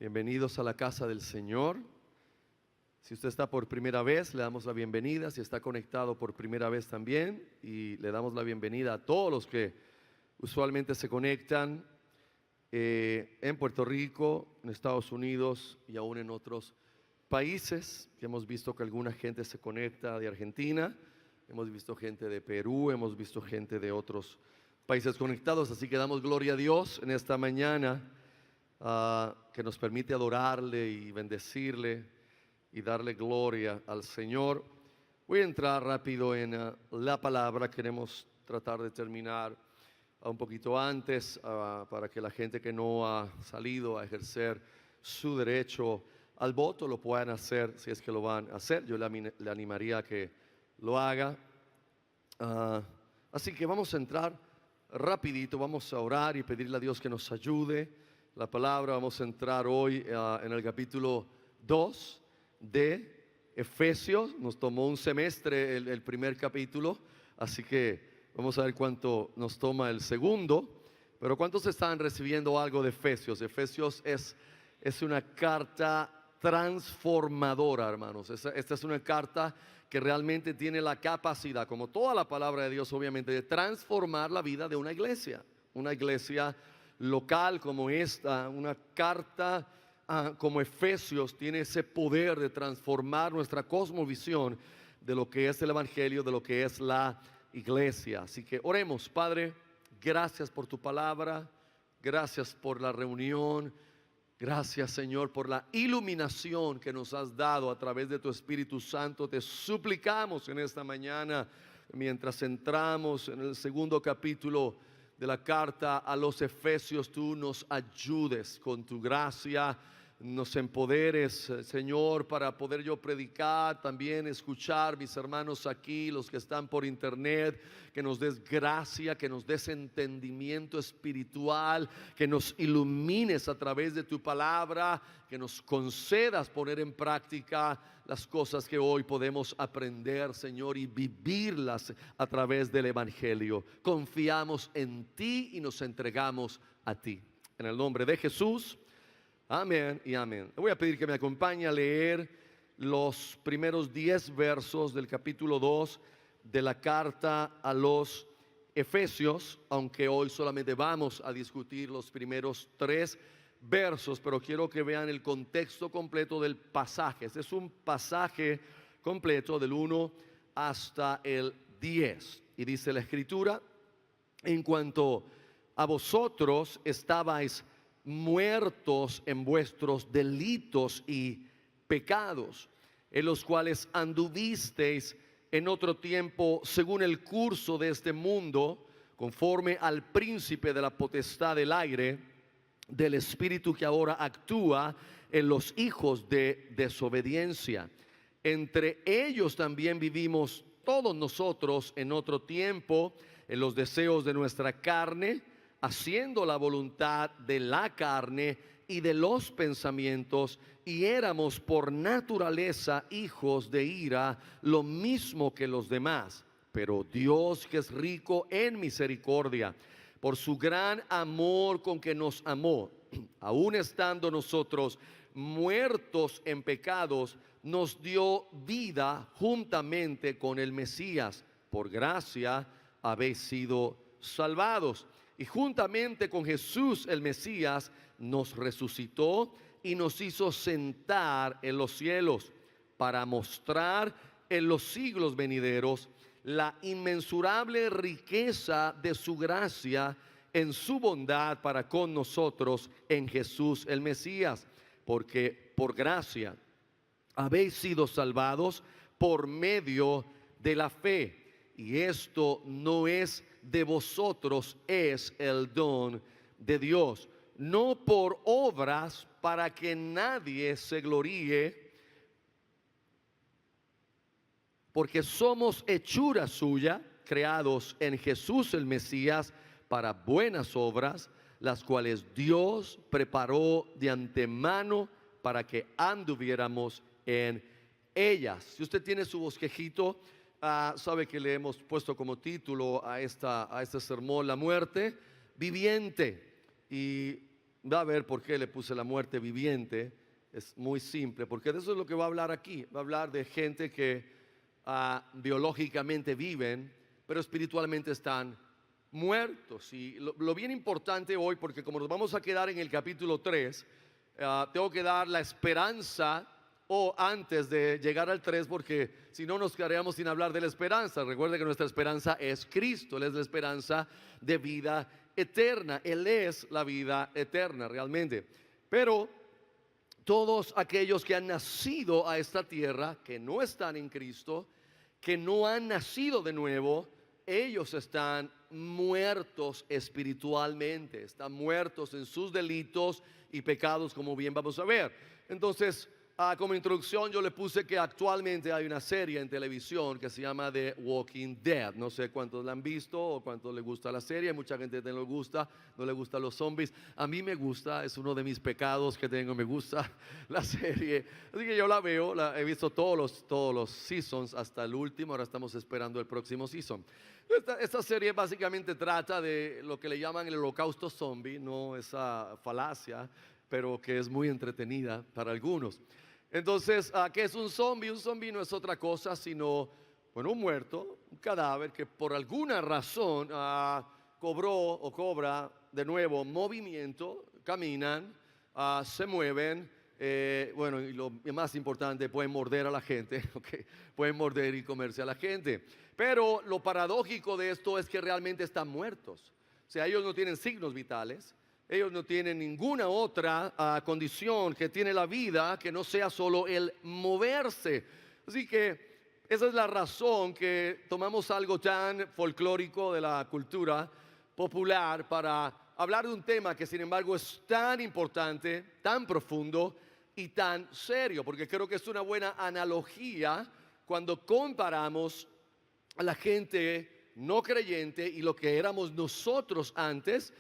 Bienvenidos a la casa del Señor. Si usted está por primera vez, le damos la bienvenida. Si está conectado por primera vez también, y le damos la bienvenida a todos los que usualmente se conectan en Puerto Rico, en Estados Unidos y aún en otros países. Hemos visto que alguna gente se conecta de Argentina, hemos visto gente de Perú, hemos visto gente de otros países conectados. Así que damos gloria a Dios en esta mañana, que nos permite adorarle y bendecirle y darle gloria al Señor. Voy a entrar rápido en la palabra. Queremos tratar de terminar un poquito antes, para que la gente que no ha salido a ejercer su derecho al voto lo puedan hacer, si es que lo van a hacer. Yo le animaría a que lo haga. Así que vamos a entrar rapidito, vamos a orar y pedirle a Dios que nos ayude. La palabra, vamos a entrar hoy en el capítulo 2 de Efesios. Nos tomó un semestre el primer capítulo, así que vamos a ver cuánto nos toma el segundo. Pero ¿cuántos están recibiendo algo de Efesios? Efesios es una carta transformadora, hermanos. Esta es una carta que realmente tiene la capacidad, como toda la palabra de Dios obviamente, de transformar la vida de una iglesia local como esta. Una carta como Efesios tiene ese poder de transformar nuestra cosmovisión de lo que es el Evangelio, de lo que es la iglesia. Así que oremos. Padre, gracias por tu palabra, gracias por la reunión, gracias, Señor, por la iluminación que nos has dado a través de tu Espíritu Santo. Te suplicamos en esta mañana, mientras entramos en el segundo capítulo de la carta a los Efesios, tú nos ayudes con tu gracia, nos empoderes, Señor, para poder yo predicar, también escuchar mis hermanos aquí, los que están por internet, que nos des gracia, que nos des entendimiento espiritual, que nos ilumines a través de tu palabra, que nos concedas poner en práctica las cosas que hoy podemos aprender, Señor, y vivirlas a través del Evangelio. Confiamos en ti y nos entregamos a ti. En el nombre de Jesús, amén y amén. Le voy a pedir que me acompañe a leer los primeros 10 versos del capítulo 2 de la carta a los Efesios, aunque hoy solamente vamos a discutir los primeros 3 versos, pero quiero que vean el contexto completo del pasaje. Este es un pasaje completo del 1 hasta el 10. Y dice la Escritura: en cuanto a vosotros, estabais muertos en vuestros delitos y pecados, en los cuales anduvisteis en otro tiempo según el curso de este mundo, conforme al príncipe de la potestad del aire, del espíritu que ahora actúa en los hijos de desobediencia. Entre ellos también vivimos todos nosotros en otro tiempo, en los deseos de nuestra carne, haciendo la voluntad de la carne y de los pensamientos, y éramos por naturaleza hijos de ira, lo mismo que los demás. Pero Dios, que es rico en misericordia, por su gran amor con que nos amó, aun estando nosotros muertos en pecados, nos dio vida juntamente con el Mesías. Por gracia habéis sido salvados. Y juntamente con Jesús el Mesías nos resucitó y nos hizo sentar en los cielos, para mostrar en los siglos venideros la inmensurable riqueza de su gracia en su bondad para con nosotros en Jesús el Mesías. Porque por gracia habéis sido salvados por medio de la fe, y esto no es de vosotros, es el don de Dios, no por obras, para que nadie se gloríe, porque somos hechura suya, creados en Jesús el Mesías para buenas obras, las cuales Dios preparó de antemano para que anduviéramos en ellas. Si usted tiene su bosquejito, sabe que le hemos puesto como título a este sermón: la muerte viviente. Y va a ver por qué le puse la muerte viviente. Es muy simple, porque de eso es lo que va a hablar aquí. Va a hablar de gente que biológicamente viven, pero espiritualmente están muertos. Y lo bien importante hoy, porque como nos vamos a quedar en el capítulo 3, tengo que dar la esperanza o antes de llegar al 3, porque si no nos quedaríamos sin hablar de la esperanza. Recuerde que nuestra esperanza es Cristo. Él es la esperanza de vida eterna. Él es la vida eterna realmente. Pero todos aquellos que han nacido a esta tierra, que no están en Cristo, que no han nacido de nuevo, ellos están muertos espiritualmente, están muertos en sus delitos y pecados, como bien vamos a ver. Entonces, como introducción yo le puse que actualmente hay una serie en televisión que se llama The Walking Dead. No sé cuántos la han visto o cuántos le gusta la serie. Mucha gente no le gusta, no le gustan los zombies. A mí me gusta, es uno de mis pecados que tengo, me gusta la serie. Así que yo la veo, he visto todos los seasons hasta el último. Ahora estamos esperando el próximo season. Esta serie básicamente trata de lo que le llaman el holocausto zombie, no esa falacia, pero que es muy entretenida para algunos. Entonces, ¿qué es un zombie? Un zombie no es otra cosa sino, bueno, un muerto, un cadáver que por alguna razón cobró o cobra de nuevo movimiento, caminan, se mueven, bueno, y lo más importante, pueden morder a la gente, okay. Pueden morder y comerse a la gente. Pero lo paradójico de esto es que realmente están muertos. O sea, ellos no tienen signos vitales. Ellos no tienen ninguna otra condición que tiene la vida que no sea solo el moverse. Así que esa es la razón que tomamos algo tan folclórico de la cultura popular para hablar de un tema que sin embargo es tan importante, tan profundo y tan serio, porque creo que es una buena analogía cuando comparamos a la gente no creyente y lo que éramos nosotros antes,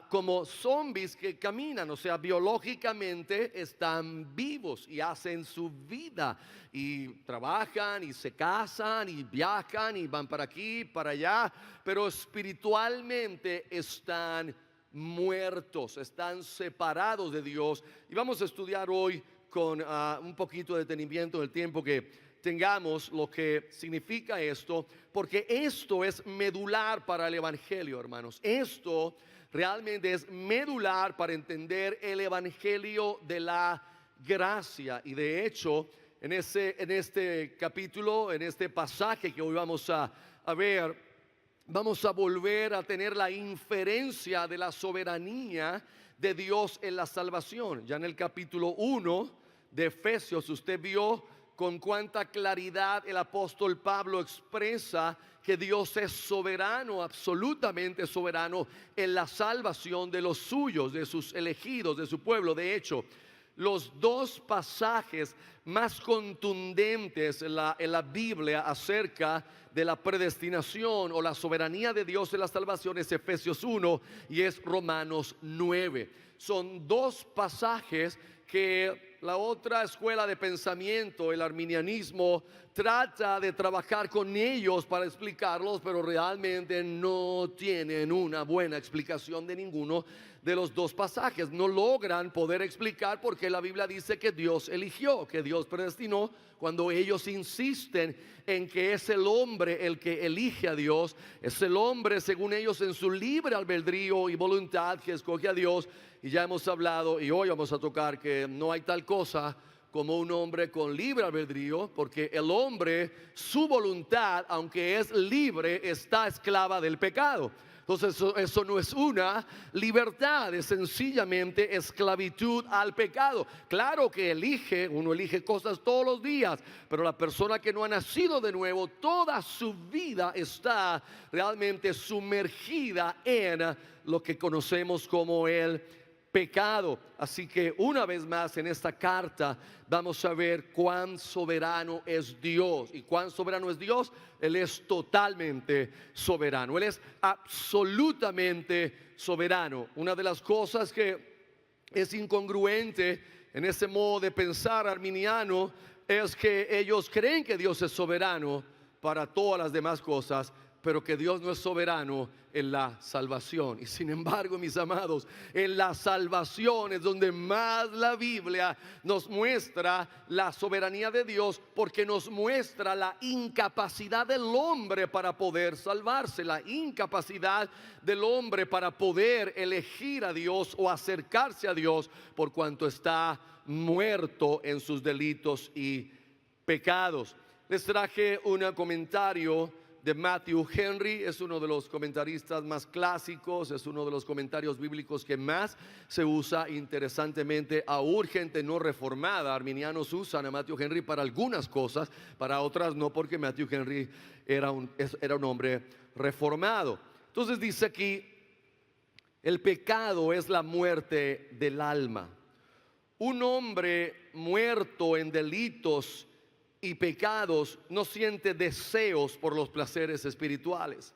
como zombies que caminan, o sea, biológicamente están vivos y hacen su vida y trabajan y se casan y viajan y van para aquí, para allá, pero espiritualmente están muertos, están separados de Dios. Y vamos a estudiar hoy con un poquito de detenimiento del tiempo que tengamos lo que significa esto, porque esto es medular para el evangelio, hermanos. Esto realmente es medular para entender el evangelio de la gracia. Y de hecho, en este capítulo, en este pasaje que hoy vamos a ver, vamos a volver a tener la inferencia de la soberanía de Dios en la salvación. Ya en el capítulo 1 de Efesios usted vio con cuánta claridad el apóstol Pablo expresa que Dios es soberano, absolutamente soberano en la salvación de los suyos, de sus elegidos, de su pueblo. De hecho, los dos pasajes más contundentes en la Biblia acerca de la predestinación o la soberanía de Dios en la salvación es Efesios 1 y es Romanos 9. Son dos pasajes que la otra escuela de pensamiento, el arminianismo, trata de trabajar con ellos para explicarlos, pero realmente no tienen una buena explicación de ninguno de los dos pasajes. No logran poder explicar por qué la Biblia dice que Dios eligió, que Dios predestinó, cuando ellos insisten en que es el hombre el que elige a Dios, es el hombre según ellos en su libre albedrío y voluntad que escoge a Dios. Y ya hemos hablado y hoy vamos a tocar que no hay tal cosa como un hombre con libre albedrío, porque el hombre, su voluntad, aunque es libre, está esclava del pecado. Entonces eso no es una libertad, es sencillamente esclavitud al pecado. Claro que uno elige cosas todos los días, pero la persona que no ha nacido de nuevo, toda su vida está realmente sumergida en lo que conocemos como el pecado. Así que una vez más en esta carta vamos a ver cuán soberano es Dios. ¿Y cuán soberano es Dios? Él es totalmente soberano. Él es absolutamente soberano. Una de las cosas que es incongruente en ese modo de pensar arminiano es que ellos creen que Dios es soberano para todas las demás cosas, pero que Dios no es soberano en la salvación. Y sin embargo, mis amados, en la salvación es donde más la Biblia nos muestra la soberanía de Dios, porque nos muestra la incapacidad del hombre para poder salvarse, la incapacidad del hombre para poder elegir a Dios o acercarse a Dios, por cuanto está muerto en sus delitos y pecados. Les traje un comentario de Matthew Henry. Es uno de los comentaristas más clásicos, es uno de los comentarios bíblicos que más se usa. Interesantemente, aún gente no reformada, arminianos, usan a Matthew Henry para algunas cosas, para otras no, porque Matthew Henry era un hombre reformado. Entonces dice aquí: el pecado es la muerte del alma. Un hombre muerto en delitos y pecados no siente deseos por los placeres espirituales.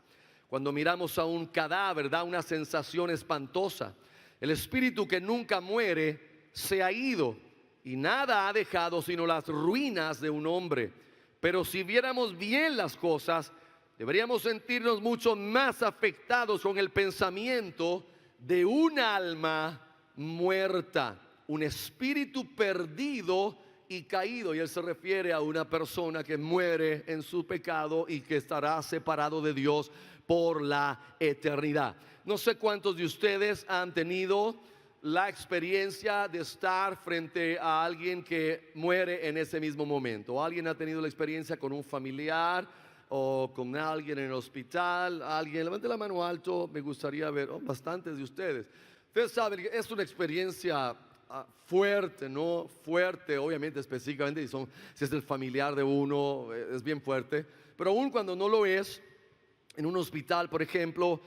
Cuando miramos a un cadáver, da una sensación espantosa. El espíritu que nunca muere se ha ido y nada ha dejado sino las ruinas de un hombre. Pero si viéramos bien las cosas, deberíamos sentirnos mucho más afectados con el pensamiento de un alma muerta, un espíritu perdido y caído. Y él se refiere a una persona que muere en su pecado y que estará separado de Dios por la eternidad. No sé cuántos de ustedes han tenido la experiencia de estar frente a alguien que muere en ese mismo momento. ¿Alguien ha tenido la experiencia con un familiar o con alguien en el hospital? Alguien, levante la mano alto, me gustaría ver. Bastantes de ustedes. Ustedes saben que es una experiencia fuerte, ¿no? Fuerte, obviamente, específicamente si es el familiar de uno, es bien fuerte. Pero aún cuando no lo es, en un hospital, por ejemplo,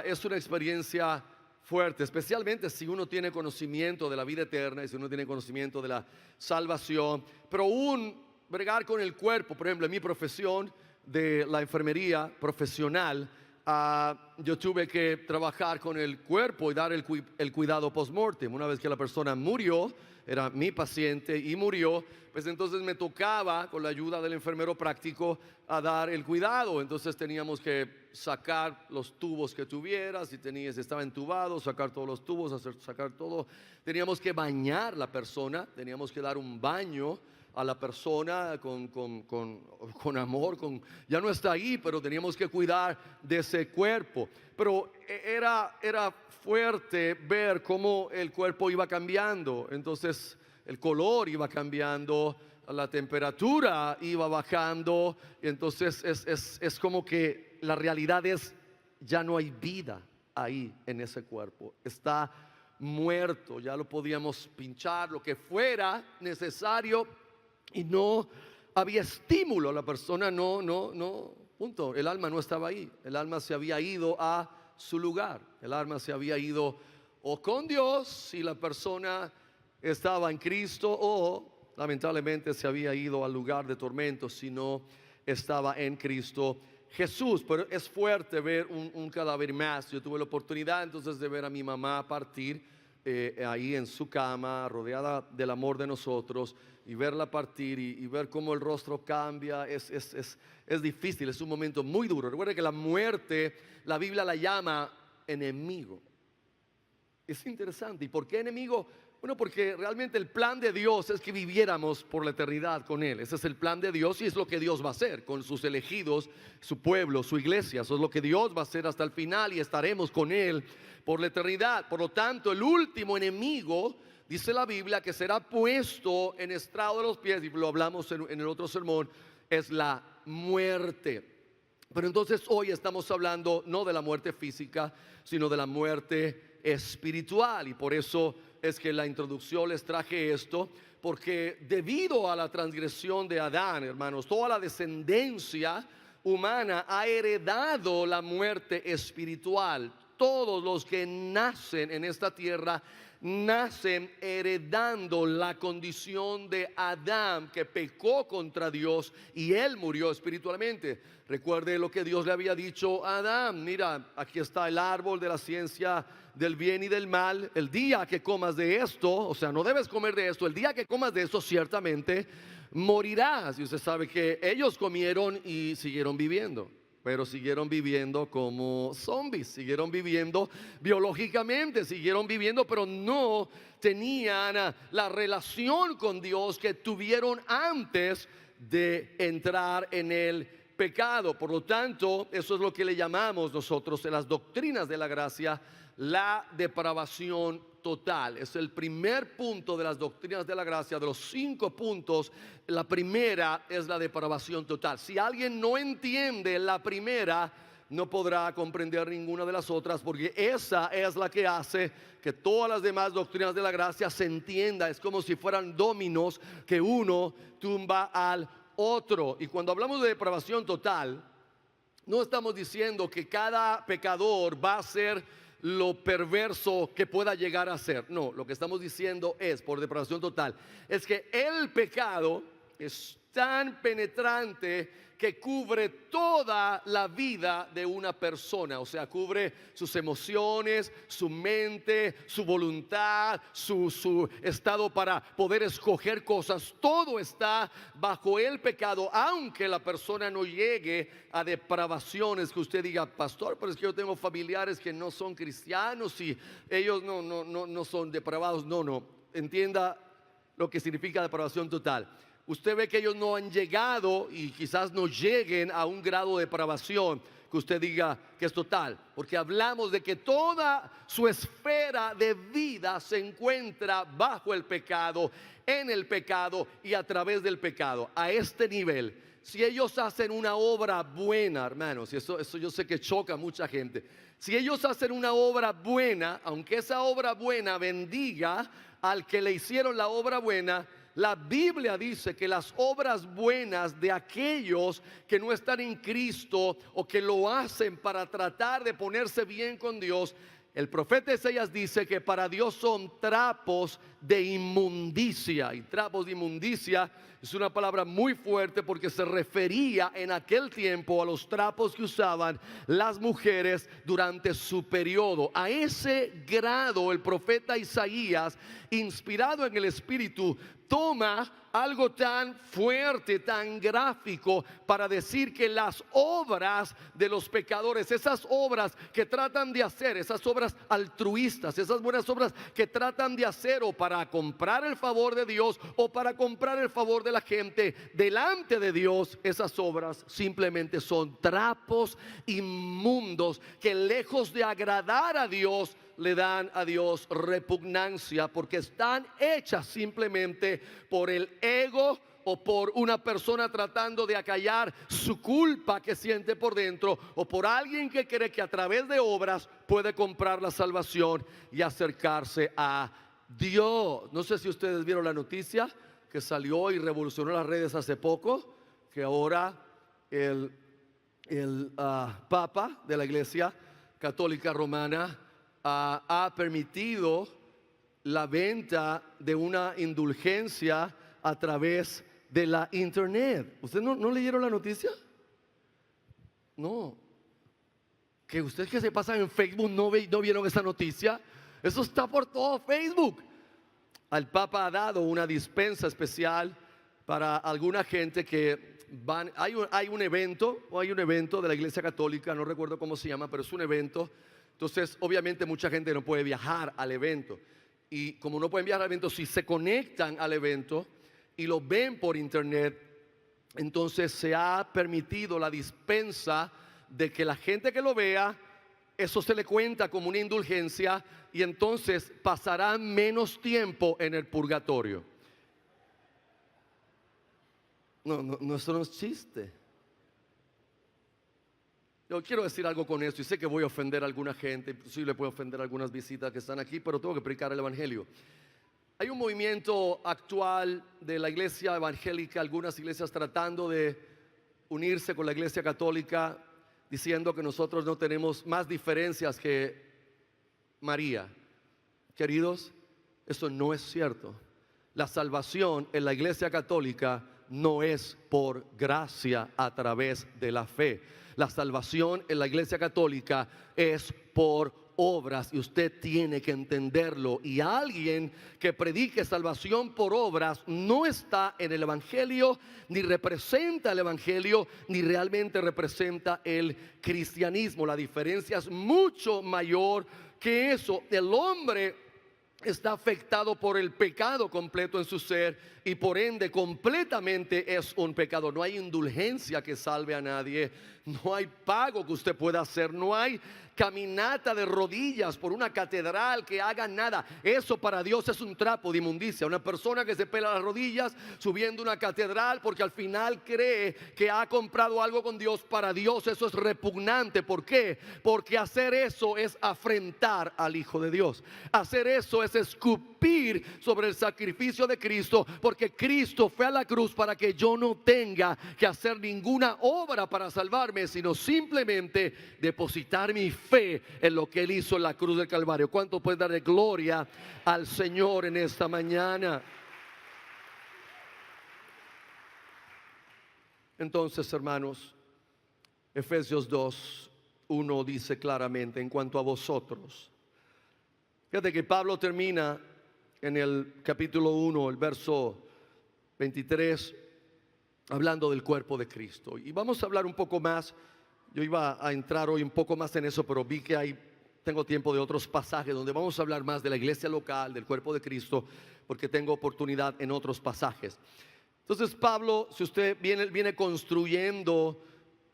es una experiencia fuerte, especialmente si uno tiene conocimiento de la vida eterna y si uno tiene conocimiento de la salvación. Pero aún bregar con el cuerpo, por ejemplo, en mi profesión de la enfermería profesional, yo tuve que trabajar con el cuerpo y dar el cuidado post-mortem. Una vez que la persona murió, era mi paciente y murió, pues entonces me tocaba, con la ayuda del enfermero práctico, a dar el cuidado. Entonces teníamos que sacar los tubos que tuviera, si estaba entubado, sacar todos los tubos, sacar todo. Teníamos que bañar la persona, teníamos que dar un baño a la persona con amor, ya no está ahí, pero teníamos que cuidar de ese cuerpo. Pero era fuerte ver cómo el cuerpo iba cambiando. Entonces el color iba cambiando, la temperatura iba bajando. Y entonces es como que la realidad es: ya no hay vida ahí en ese cuerpo, está muerto. Ya lo podíamos pinchar, lo que fuera necesario, y no había estímulo. La persona no, punto. El alma no estaba ahí. El alma se había ido a su lugar. El alma se había ido o con Dios, si la persona estaba en Cristo, o lamentablemente se había ido al lugar de tormento si no estaba en Cristo Jesús. Pero es fuerte ver un cadáver más. Yo tuve la oportunidad entonces de ver a mi mamá partir ahí en su cama, rodeada del amor de nosotros, y verla partir y ver cómo el rostro cambia. Es difícil, es un momento muy duro. Recuerda que la muerte, la Biblia la llama enemigo. Es interesante. ¿Y por qué enemigo? Bueno, porque realmente el plan de Dios es que viviéramos por la eternidad con Él. Ese es el plan de Dios y es lo que Dios va a hacer con sus elegidos, su pueblo, su iglesia. Eso es lo que Dios va a hacer hasta el final, y estaremos con Él por la eternidad. Por lo tanto, el último enemigo, dice la Biblia, que será puesto en estrado de los pies, y lo hablamos en el otro sermón, es la muerte. Pero entonces hoy estamos hablando no de la muerte física, sino de la muerte espiritual. Y por eso es que en la introducción les traje esto, porque debido a la transgresión de Adán, hermanos, toda la descendencia humana ha heredado la muerte espiritual. Todos los que nacen en esta tierra nacen heredando la condición de Adán, que pecó contra Dios y él murió espiritualmente. Recuerde lo que Dios le había dicho a Adán: mira, aquí está el árbol de la ciencia del bien y del mal. El día que comas de esto, o sea, no debes comer de esto, el día que comas de esto ciertamente morirás. Y usted sabe que ellos comieron y siguieron viviendo, pero siguieron viviendo como zombies, siguieron viviendo biológicamente, siguieron viviendo, pero no tenían la relación con Dios que tuvieron antes de entrar en el pecado. Por lo tanto, eso es lo que le llamamos nosotros en las doctrinas de la gracia la depravación total. Es el primer punto de las doctrinas de la gracia. De los 5 puntos, la primera es la depravación total. Si alguien no entiende la primera, no podrá comprender ninguna de las otras, porque esa es la que hace que todas las demás doctrinas de la gracia se entienda. Es como si fueran dominos que uno tumba al otro. Y cuando hablamos de depravación total, no estamos diciendo que cada pecador va a ser lo perverso que pueda llegar a ser. No, lo que estamos diciendo es, por depravación total, es que el pecado es tan penetrante que cubre toda la vida de una persona. O sea, cubre sus emociones, su mente, su voluntad, su estado para poder escoger cosas. Todo está bajo el pecado, aunque la persona no llegue a depravaciones que usted diga: pastor, pero es que yo tengo familiares que no son cristianos y ellos no son depravados. No, entienda lo que significa depravación total. Usted ve que ellos no han llegado y quizás no lleguen a un grado de depravación que usted diga que es total, porque hablamos de que toda su esfera de vida se encuentra bajo el pecado, en el pecado y a través del pecado. A este nivel, si ellos hacen una obra buena, hermanos, y eso yo sé que choca a mucha gente. Si ellos hacen una obra buena, aunque esa obra buena bendiga al que le hicieron la obra buena, la Biblia dice que las obras buenas de aquellos que no están en Cristo o que lo hacen para tratar de ponerse bien con Dios, el profeta Isaías dice que para Dios son trapos de inmundicia. Y trapos de inmundicia es una palabra muy fuerte, porque se refería en aquel tiempo a los trapos que usaban las mujeres durante su periodo. A ese grado el profeta Isaías, inspirado en el Espíritu, toma algo tan fuerte, tan gráfico, para decir que las obras de los pecadores, esas obras que tratan de hacer, esas obras altruistas, esas buenas obras que tratan de hacer o para comprar el favor de Dios o para comprar el favor de la gente delante de Dios, esas obras simplemente son trapos inmundos que, lejos de agradar a Dios, le dan a Dios repugnancia, porque están hechas simplemente por el ego o por una persona tratando de acallar su culpa que siente por dentro, o por alguien que cree que a través de obras puede comprar la salvación y acercarse a Dios. No sé si ustedes vieron la noticia que salió y revolucionó las redes hace poco, que ahora el Papa de la Iglesia Católica Romana ha permitido la venta de una indulgencia a través de la internet. ¿Ustedes no leyeron la noticia? No. Que ustedes que se pasan en Facebook no vieron esa noticia. Eso está por todo Facebook. El Papa ha dado una dispensa especial para alguna gente que van. Hay un evento de la Iglesia Católica, no recuerdo cómo se llama, pero es un evento. Entonces, obviamente mucha gente no puede viajar al evento, y como no pueden viajar al evento, si se conectan al evento y lo ven por internet, entonces se ha permitido la dispensa de que la gente que lo vea, eso se le cuenta como una indulgencia, y entonces pasará menos tiempo en el purgatorio. No, eso no es chiste. Yo quiero decir algo con esto, y sé que voy a ofender a alguna gente, inclusive puedo ofender a algunas visitas que están aquí, pero tengo que predicar el Evangelio. Hay un movimiento actual de la iglesia evangélica, algunas iglesias tratando de unirse con la iglesia católica, diciendo que nosotros no tenemos más diferencias que María. Queridos, eso no es cierto. La salvación en la iglesia católica no es por gracia a través de la fe. La salvación en la iglesia católica es por obras, y usted tiene que entenderlo. Y alguien que predique salvación por obras no está en el evangelio, ni representa el evangelio, ni realmente representa el cristianismo. La diferencia es mucho mayor que eso. El hombre está afectado por el pecado completo en su ser, y por ende completamente es un pecador. No hay indulgencia que salve a nadie, no hay pago que usted pueda hacer, no hay caminata de rodillas por una catedral que haga nada. Eso para Dios es un trapo de inmundicia. Una persona que se pela las rodillas subiendo una catedral porque al final cree que ha comprado algo con Dios, para Dios eso es repugnante. ¿Por qué? Porque hacer eso es afrentar al Hijo de Dios. Hacer eso es escupir sobre el sacrificio de Cristo, porque Cristo fue a la cruz para que yo no tenga que hacer ninguna obra para salvarme, sino simplemente depositar mi fe en lo que Él hizo en la cruz del Calvario. ¿Cuánto puede darle gloria al Señor en esta mañana? Entonces, hermanos, Efesios 2:1 dice claramente: en cuanto a vosotros. Fíjate que Pablo termina en el capítulo 1, el verso 23, hablando del cuerpo de Cristo. Y vamos a hablar un poco más. Yo iba a entrar hoy un poco más en eso, pero vi que tengo tiempo de otros pasajes donde vamos a hablar más de la iglesia local, del cuerpo de Cristo, porque tengo oportunidad en otros pasajes. Entonces Pablo, si usted viene construyendo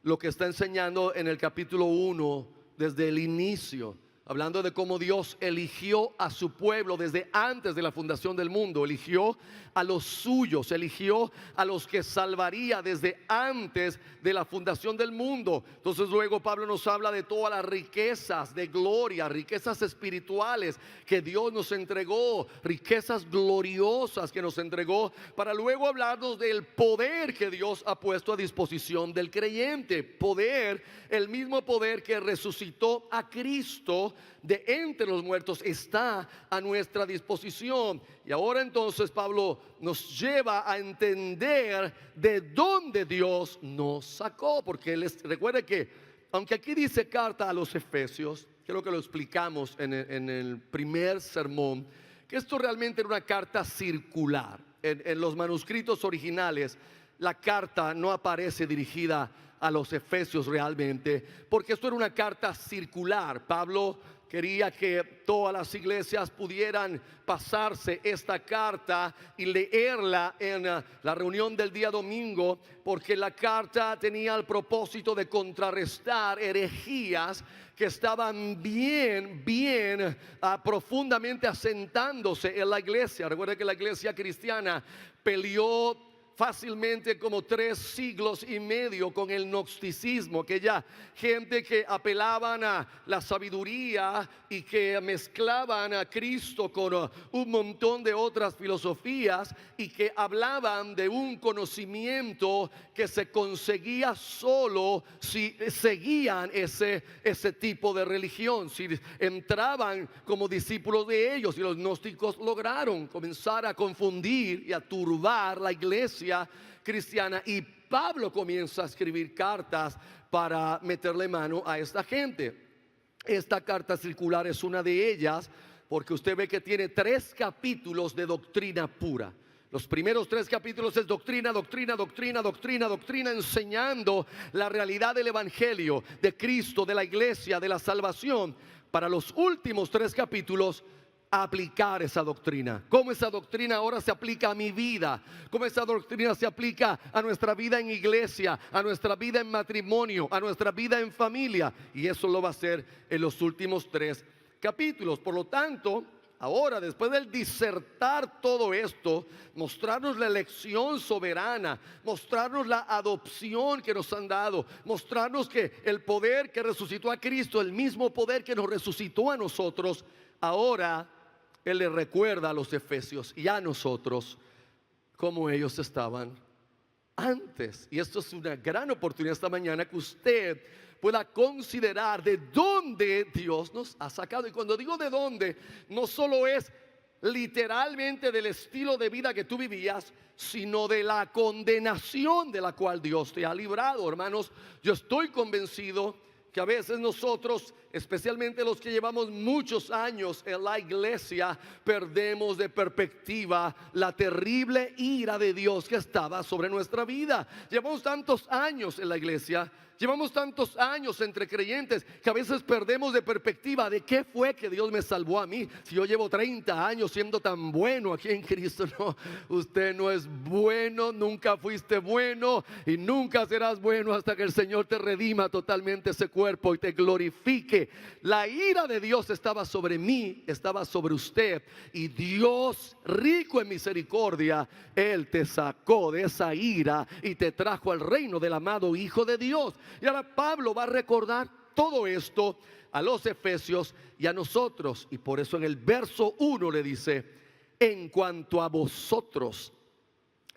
lo que está enseñando en el capítulo 1 desde el inicio, hablando de cómo Dios eligió a su pueblo desde antes de la fundación del mundo, eligió a los suyos, eligió a los que salvaría desde antes de la fundación del mundo. Entonces luego Pablo nos habla de todas las riquezas de gloria, riquezas espirituales que Dios nos entregó, riquezas gloriosas que nos entregó, para luego hablarnos del poder que Dios ha puesto a disposición del creyente. Poder, el mismo poder que resucitó a Cristo de entre los muertos, está a nuestra disposición. Y ahora entonces Pablo nos lleva a entender de dónde Dios nos sacó, porque recuerde que aunque aquí dice carta a los Efesios, creo que lo explicamos en el primer sermón, que esto realmente era una carta circular. En los manuscritos originales la carta no aparece dirigida a los Efesios realmente, porque esto era una carta circular. Pablo quería que todas las iglesias pudieran pasarse esta carta y leerla en la reunión del día domingo, porque la carta tenía el propósito de contrarrestar herejías que estaban profundamente asentándose en la iglesia. Recuerda que la iglesia cristiana peleó fácilmente como 3 siglos y medio con el gnosticismo, aquella gente que apelaban a la sabiduría y que mezclaban a Cristo con un montón de otras filosofías, y que hablaban de un conocimiento que se conseguía solo si seguían ese tipo de religión, si entraban como discípulos de ellos. Y los gnósticos lograron comenzar a confundir y a turbar la iglesia cristiana, y Pablo comienza a escribir cartas para meterle mano a esta gente. Esta carta circular es una de ellas, porque usted ve que tiene 3 capítulos de doctrina pura. Los primeros 3 capítulos es doctrina, enseñando la realidad del evangelio, de Cristo, de la iglesia, de la salvación. Para los últimos 3 capítulos, aplicar esa doctrina, cómo esa doctrina ahora se aplica a mi vida, cómo esa doctrina se aplica a nuestra vida en iglesia, a nuestra vida en matrimonio, a nuestra vida en familia. Y eso lo va a hacer en los últimos 3 capítulos. Por lo tanto, ahora, después del disertar todo esto, mostrarnos la elección soberana, mostrarnos la adopción que nos han dado, mostrarnos que el poder que resucitó a Cristo, el mismo poder que nos resucitó a nosotros, ahora Él le recuerda a los Efesios y a nosotros cómo ellos estaban antes. Y esto es una gran oportunidad esta mañana, que usted pueda considerar de dónde Dios nos ha sacado. Y cuando digo de dónde, no solo es literalmente del estilo de vida que tú vivías, sino de la condenación de la cual Dios te ha librado. Hermanos, yo estoy convencido que a veces nosotros, especialmente los que llevamos muchos años en la iglesia, perdemos de perspectiva la terrible ira de Dios que estaba sobre nuestra vida. Llevamos tantos años en la iglesia, llevamos tantos años entre creyentes, que a veces perdemos de perspectiva de qué fue que Dios me salvó a mí. Si yo llevo 30 años siendo tan bueno aquí en Cristo, no, usted no es bueno, nunca fuiste bueno y nunca serás bueno hasta que el Señor te redima totalmente ese cuerpo y te glorifique. La ira de Dios estaba sobre mí, estaba sobre usted, y Dios, rico en misericordia, Él te sacó de esa ira y te trajo al reino del amado Hijo de Dios. Y ahora Pablo va a recordar todo esto a los efesios y a nosotros, y por eso en el verso 1 le dice: en cuanto a vosotros,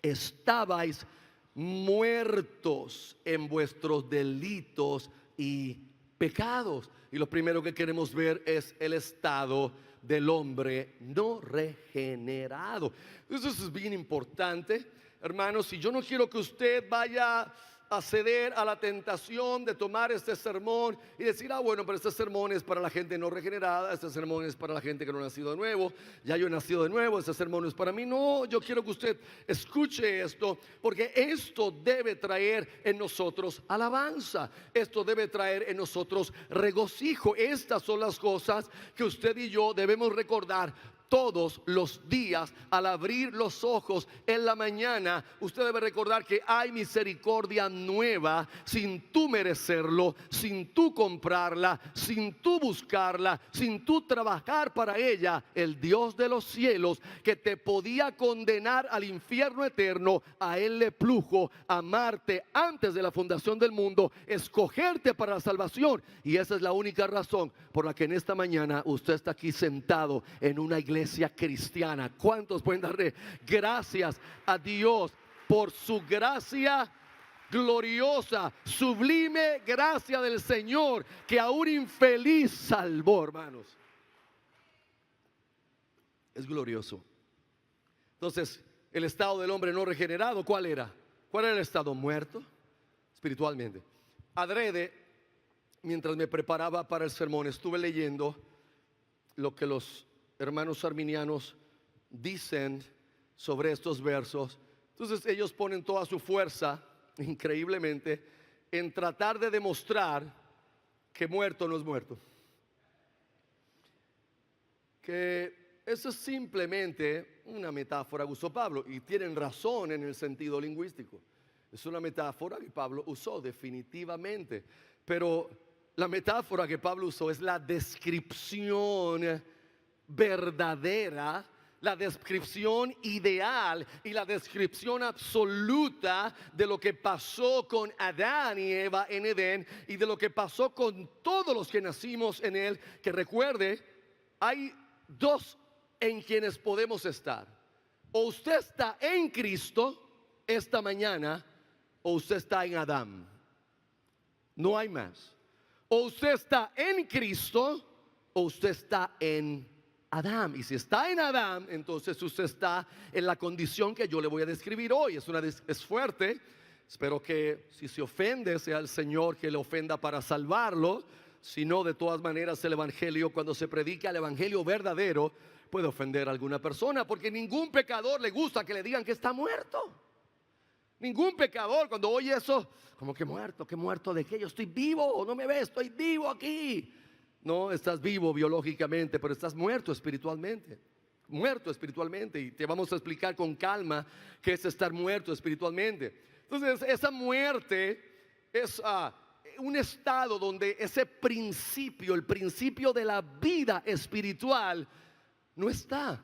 estabais muertos en vuestros delitos y pecados. Y lo primero que queremos ver es el estado del hombre no regenerado. Eso es bien importante, hermanos. Si yo no quiero que usted vaya a ceder a la tentación de tomar este sermón y decir: bueno, pero este sermón es para la gente no regenerada, este sermón es para la gente que no ha nacido de nuevo, ya yo he nacido de nuevo, este sermón es para mí. No, yo quiero que usted escuche esto, porque esto debe traer en nosotros alabanza, esto debe traer en nosotros regocijo. Estas son las cosas que usted y yo debemos recordar todos los días al abrir los ojos en la mañana. Usted debe recordar que hay misericordia nueva, sin tú merecerlo, sin tú comprarla, sin tú buscarla, sin tú trabajar para ella. El Dios de los cielos, que te podía condenar al infierno eterno, a Él le plujo amarte antes de la fundación del mundo, escogerte para la salvación. Y esa es la única razón por la que en esta mañana usted está aquí sentado en una iglesia cristiana. ¿Cuántos pueden darle gracias a Dios por su gracia gloriosa, sublime gracia del Señor, que a un infeliz salvó, hermanos? Es glorioso. Entonces, el estado del hombre no regenerado, ¿cuál era? ¿Cuál era el estado? Muerto espiritualmente. Adrede, mientras me preparaba para el sermón, estuve leyendo lo que los hermanos arminianos dicen sobre estos versos. Entonces ellos ponen toda su fuerza, increíblemente, en tratar de demostrar que muerto no es muerto, que eso es simplemente una metáfora que usó Pablo, y tienen razón en el sentido lingüístico. Es una metáfora que Pablo usó definitivamente, pero la metáfora que Pablo usó es la descripción verdadera, la descripción ideal y la descripción absoluta de lo que pasó con Adán y Eva en Edén, y de lo que pasó con todos los que nacimos en él. Que recuerde, hay dos en quienes podemos estar: o usted está en Cristo esta mañana, o usted está en Adán. No hay más. O usted está en Cristo, o usted está en Adán. Y si está en Adán, entonces usted está en la condición que yo le voy a describir hoy. Es fuerte. Espero que si se ofende sea el Señor que le ofenda para salvarlo. Si no, de todas maneras, el evangelio, cuando se predica el evangelio verdadero, puede ofender a alguna persona, porque ningún pecador le gusta que le digan que está muerto. Ningún pecador, cuando oye eso, como que muerto de qué, yo estoy vivo, no me ves, estoy vivo aquí. No, estás vivo biológicamente, pero estás muerto espiritualmente. Muerto espiritualmente. Y te vamos a explicar con calma qué es estar muerto espiritualmente. Entonces, esa muerte es un estado donde ese principio, el principio de la vida espiritual, no está.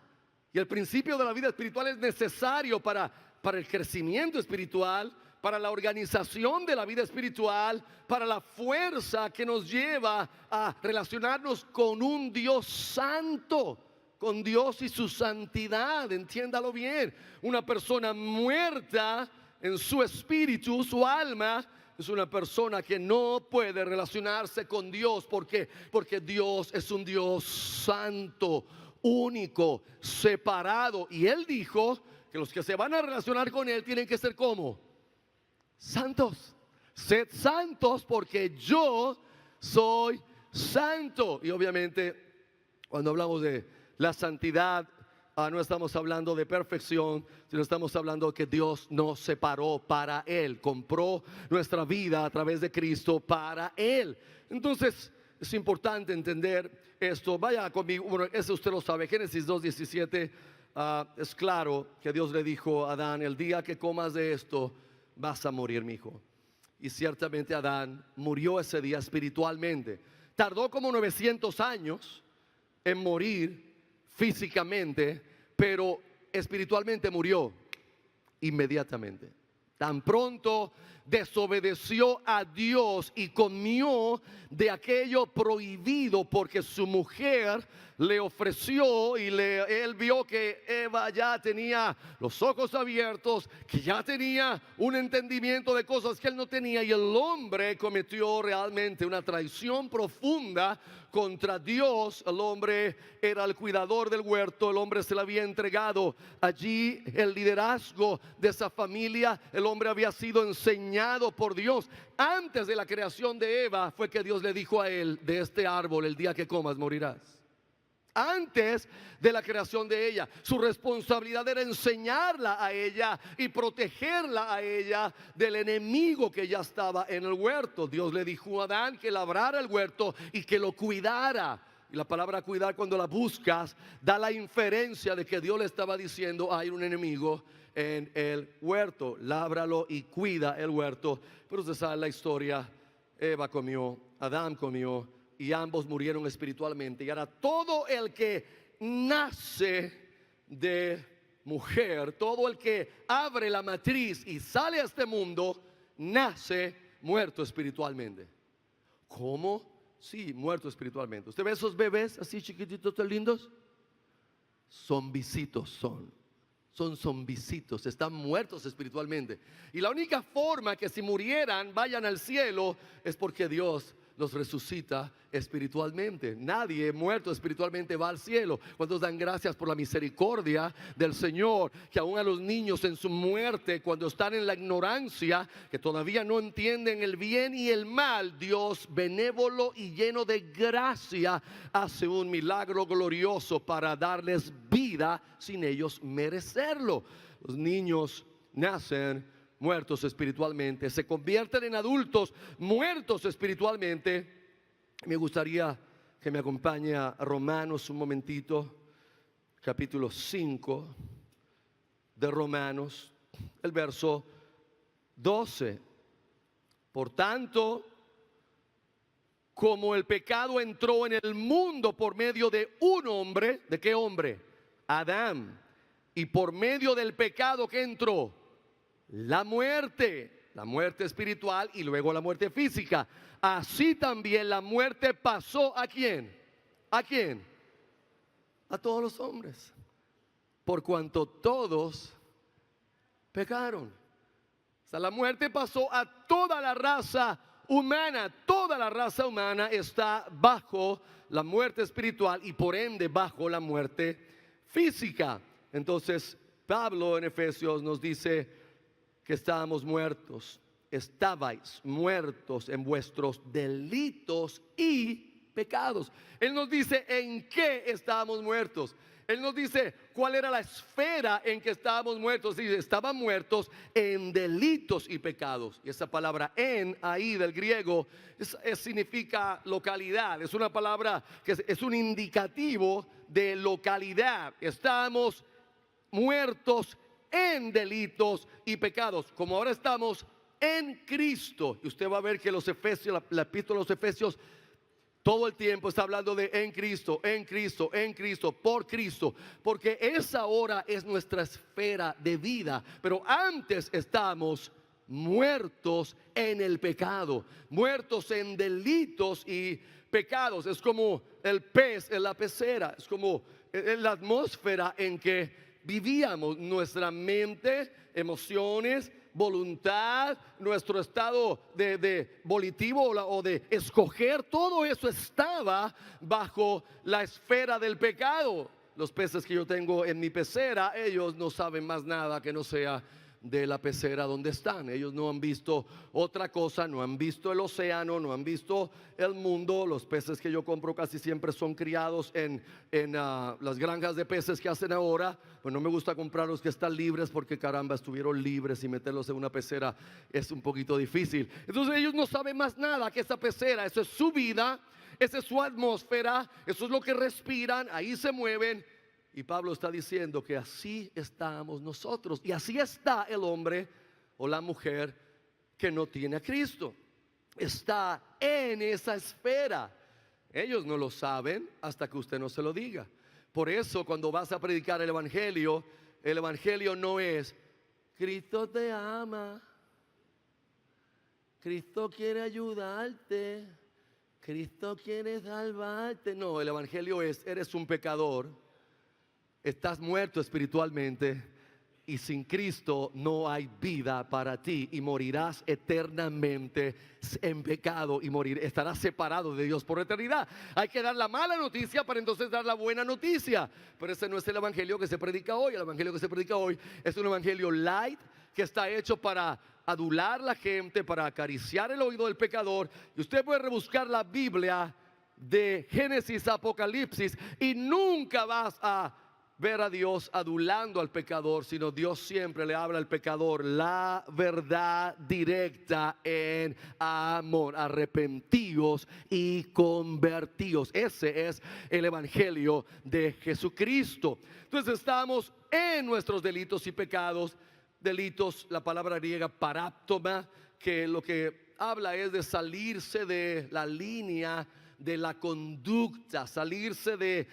Y el principio de la vida espiritual es necesario para el crecimiento espiritual, para la organización de la vida espiritual, para la fuerza que nos lleva a relacionarnos con un Dios santo, con Dios y su santidad. Entiéndalo bien. Una persona muerta en su espíritu, su alma, es una persona que no puede relacionarse con Dios. ¿Por qué? Porque Dios es un Dios santo, único, separado. Y Él dijo que los que se van a relacionar con Él tienen que ser ¿cómo? Santos. Sed santos porque yo soy santo. Y obviamente cuando hablamos de la santidad, no estamos hablando de perfección, sino estamos hablando de que Dios nos separó para Él, compró nuestra vida a través de Cristo para Él. Entonces es importante entender esto. Vaya conmigo, bueno, eso usted lo sabe, Génesis 2:17. Es claro que Dios le dijo a Adán: el día que comas de esto vas a morir, mi hijo. Y ciertamente Adán murió ese día espiritualmente. Tardó como 900 años en morir físicamente, pero espiritualmente murió inmediatamente. Tan pronto desobedeció a Dios y comió de aquello prohibido, porque su mujer le ofreció y él vio que Eva ya tenía los ojos abiertos, que ya tenía un entendimiento de cosas que él no tenía, y el hombre cometió realmente una traición profunda contra Dios. El hombre era el cuidador del huerto, el hombre se le había entregado allí el liderazgo de esa familia, el hombre había sido enseñado por Dios. Antes de la creación de Eva fue que Dios le dijo a él: de este árbol el día que comas morirás. Antes de la creación de ella, su responsabilidad era enseñarla a ella y protegerla a ella del enemigo que ya estaba en el huerto. Dios le dijo a Adán que labrara el huerto y que lo cuidara. Y la palabra cuidar, cuando la buscas, da la inferencia de que Dios le estaba diciendo: hay un enemigo en el huerto, lábralo y cuida el huerto. Pero usted sabe la historia: Eva comió, Adán comió, y ambos murieron espiritualmente. Y ahora todo el que nace de mujer, todo el que abre la matriz y sale a este mundo, nace muerto espiritualmente. ¿Cómo? Sí, muerto espiritualmente. ¿Usted ve esos bebés así chiquititos, tan lindos? Zombicitos son zombicitos, están muertos espiritualmente. Y la única forma que si murieran vayan al cielo es porque Dios los resucita espiritualmente. Nadie muerto espiritualmente va al cielo. ¿Cuántos dan gracias por la misericordia del Señor? Que aún a los niños en su muerte, cuando están en la ignorancia, que todavía no entienden el bien y el mal, Dios benévolo y lleno de gracia hace un milagro glorioso para darles vida sin ellos merecerlo. Los niños nacen muertos espiritualmente, se convierten en adultos muertos espiritualmente. Me gustaría que me acompañe a Romanos un momentito, capítulo 5 de Romanos, el verso 12. Por tanto, como el pecado entró en el mundo por medio de un hombre, ¿de qué hombre? Adán. Y por medio del pecado que entró la muerte espiritual y luego la muerte física. Así también la muerte pasó ¿a quién? ¿A quién? A todos los hombres, por cuanto todos pecaron. O sea, la muerte pasó a toda la raza humana. Toda la raza humana está bajo la muerte espiritual y por ende bajo la muerte física. Entonces Pablo en Efesios nos dice que estábamos muertos, estabais muertos en vuestros delitos y pecados. Él nos dice en qué estábamos muertos. Él nos dice cuál era la esfera en que estábamos muertos. Dice, estaban muertos en delitos y pecados. Y esa palabra en, ahí del griego, significa localidad. Es una palabra que es un indicativo de localidad. Estamos muertos en delitos y pecados. Como ahora estamos en Cristo, y usted va a ver que los Efesios, la epístola de los Efesios, todo el tiempo está hablando de en Cristo, en Cristo, en Cristo, por Cristo, porque esa hora es nuestra esfera de vida. Pero antes estamos muertos en el pecado, muertos en delitos y pecados. Es como el pez en la pecera, es como en la atmósfera en que vivíamos. Nuestra mente, emociones, voluntad, nuestro estado de volitivo o de escoger, todo eso estaba bajo la esfera del pecado. Los peces que yo tengo en mi pecera, ellos no saben más nada que no sea de la pecera donde están. Ellos no han visto otra cosa, no han visto el océano, no han visto el mundo. Los peces que yo compro casi siempre son criados en las granjas de peces que hacen ahora. Pues no me gusta comprar los que están libres, porque caramba, estuvieron libres, y meterlos en una pecera es un poquito difícil. Entonces ellos no saben más nada que esa pecera. Eso es su vida, esa es su atmósfera, eso es lo que respiran, ahí se mueven. Y Pablo está diciendo que así estamos nosotros, y así está el hombre o la mujer que no tiene a Cristo. Está en esa esfera. Ellos no lo saben hasta que usted no se lo diga. Por eso, cuando vas a predicar el evangelio no es: Cristo te ama, Cristo quiere ayudarte, Cristo quiere salvarte. No, el evangelio es: eres un pecador, estás muerto espiritualmente, y sin Cristo no hay vida para ti, y morirás eternamente en pecado, y estarás separado de Dios por eternidad. Hay que dar la mala noticia para entonces dar la buena noticia. Pero ese no es el evangelio que se predica hoy. El evangelio que se predica hoy es un evangelio light, que está hecho para adular a la gente, para acariciar el oído del pecador. Y usted puede rebuscar la Biblia de Génesis a Apocalipsis y nunca vas a ver a Dios adulando al pecador, sino Dios siempre le habla al pecador la verdad directa en amor: arrepentíos y convertíos. Ese es el evangelio de Jesucristo. Entonces estamos en nuestros delitos y pecados. Delitos, la palabra griega paráptoma, que lo que habla es de salirse de la línea de la conducta, salirse de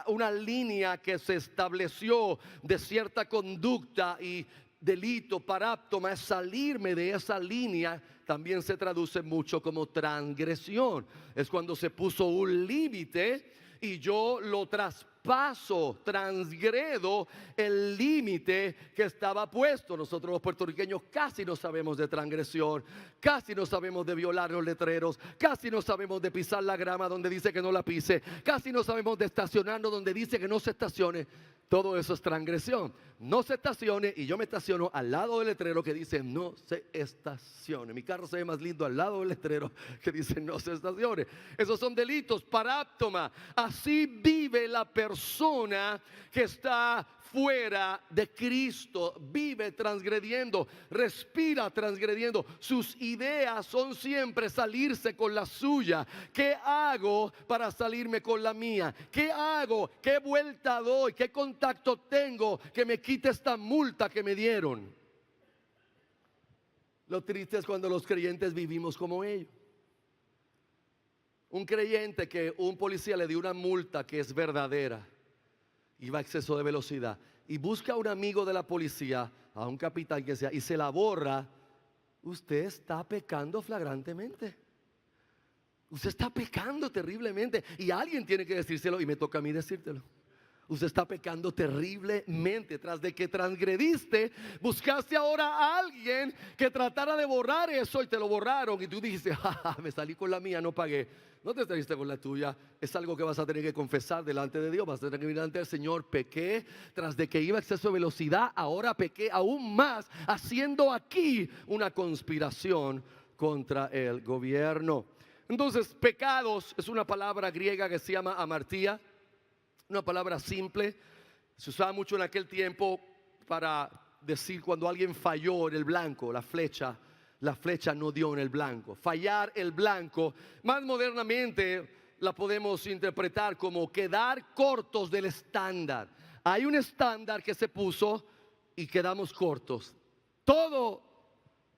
una línea que se estableció de cierta conducta. Y delito, paráptoma, es salirme de esa línea. También se traduce mucho como transgresión. Es cuando se puso un límite y yo lo traspaso, transgredo el límite que estaba puesto. Nosotros los puertorriqueños casi no sabemos de transgresión, casi no sabemos de violar los letreros, casi no sabemos de pisar la grama donde dice que no la pise, casi no sabemos de estacionarnos donde dice que no se estacione. Todo eso es transgresión. No se estacione, y yo me estaciono al lado del letrero que dice no se estacione. Mi carro se ve más lindo al lado del letrero que dice no se estacione. Esos son delitos, paráptoma. Así vive la persona que está fuera de Cristo. Vive transgrediendo, respira transgrediendo. Sus ideas son siempre salirse con la suya. ¿Qué hago para salirme con la mía? ¿Qué hago? ¿Qué vuelta doy? ¿Qué contacto tengo que me quite esta multa que me dieron? Lo triste es cuando los creyentes vivimos como ellos. Un creyente que un policía le dio una multa que es verdadera, iba a exceso de velocidad, y busca a un amigo de la policía, a un capitán que sea, y se la borra. Usted está pecando flagrantemente. Usted está pecando terriblemente, y alguien tiene que decírselo, y me toca a mí decírtelo. Usted está pecando terriblemente. Tras de que transgrediste, buscaste ahora a alguien que tratara de borrar eso, y te lo borraron, y tú dijiste: me salí con la mía, no pagué. No te saliste con la tuya. Es algo que vas a tener que confesar delante de Dios. Vas a tener que ir delante del Señor: pequé, tras de que iba a exceso de velocidad, ahora pequé aún más, haciendo aquí una conspiración contra el gobierno. Entonces, pecados es una palabra griega que se llama amartía. Una palabra simple, se usaba mucho en aquel tiempo para decir cuando alguien falló en el blanco, la flecha no dio en el blanco. Fallar el blanco, más modernamente la podemos interpretar como quedar cortos del estándar. Hay un estándar que se puso y quedamos cortos. Todo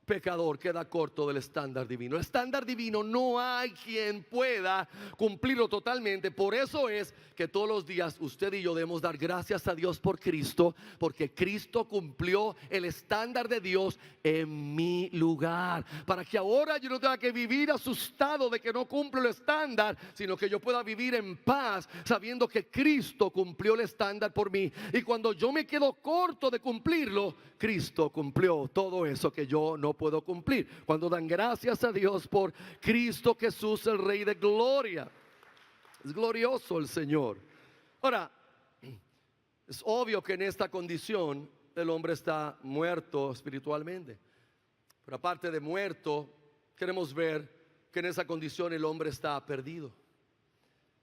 pecador queda corto del estándar divino. El estándar divino no hay quien pueda cumplirlo totalmente. Por eso es que todos los días usted y yo debemos dar gracias a Dios por Cristo, porque Cristo cumplió el estándar de Dios en mi lugar, para que ahora yo no tenga que vivir asustado de que no cumplo el estándar, sino que yo pueda vivir en paz sabiendo que Cristo cumplió el estándar por mí. Y cuando yo me quedo corto de cumplirlo, Cristo cumplió todo eso que yo no puedo cumplir. Cuando dan gracias a Dios por Cristo Jesús, el Rey de Gloria. Es glorioso el Señor. Ahora, es obvio que en esta condición el hombre está muerto espiritualmente. Pero aparte de muerto, queremos ver que en esa condición el hombre está perdido.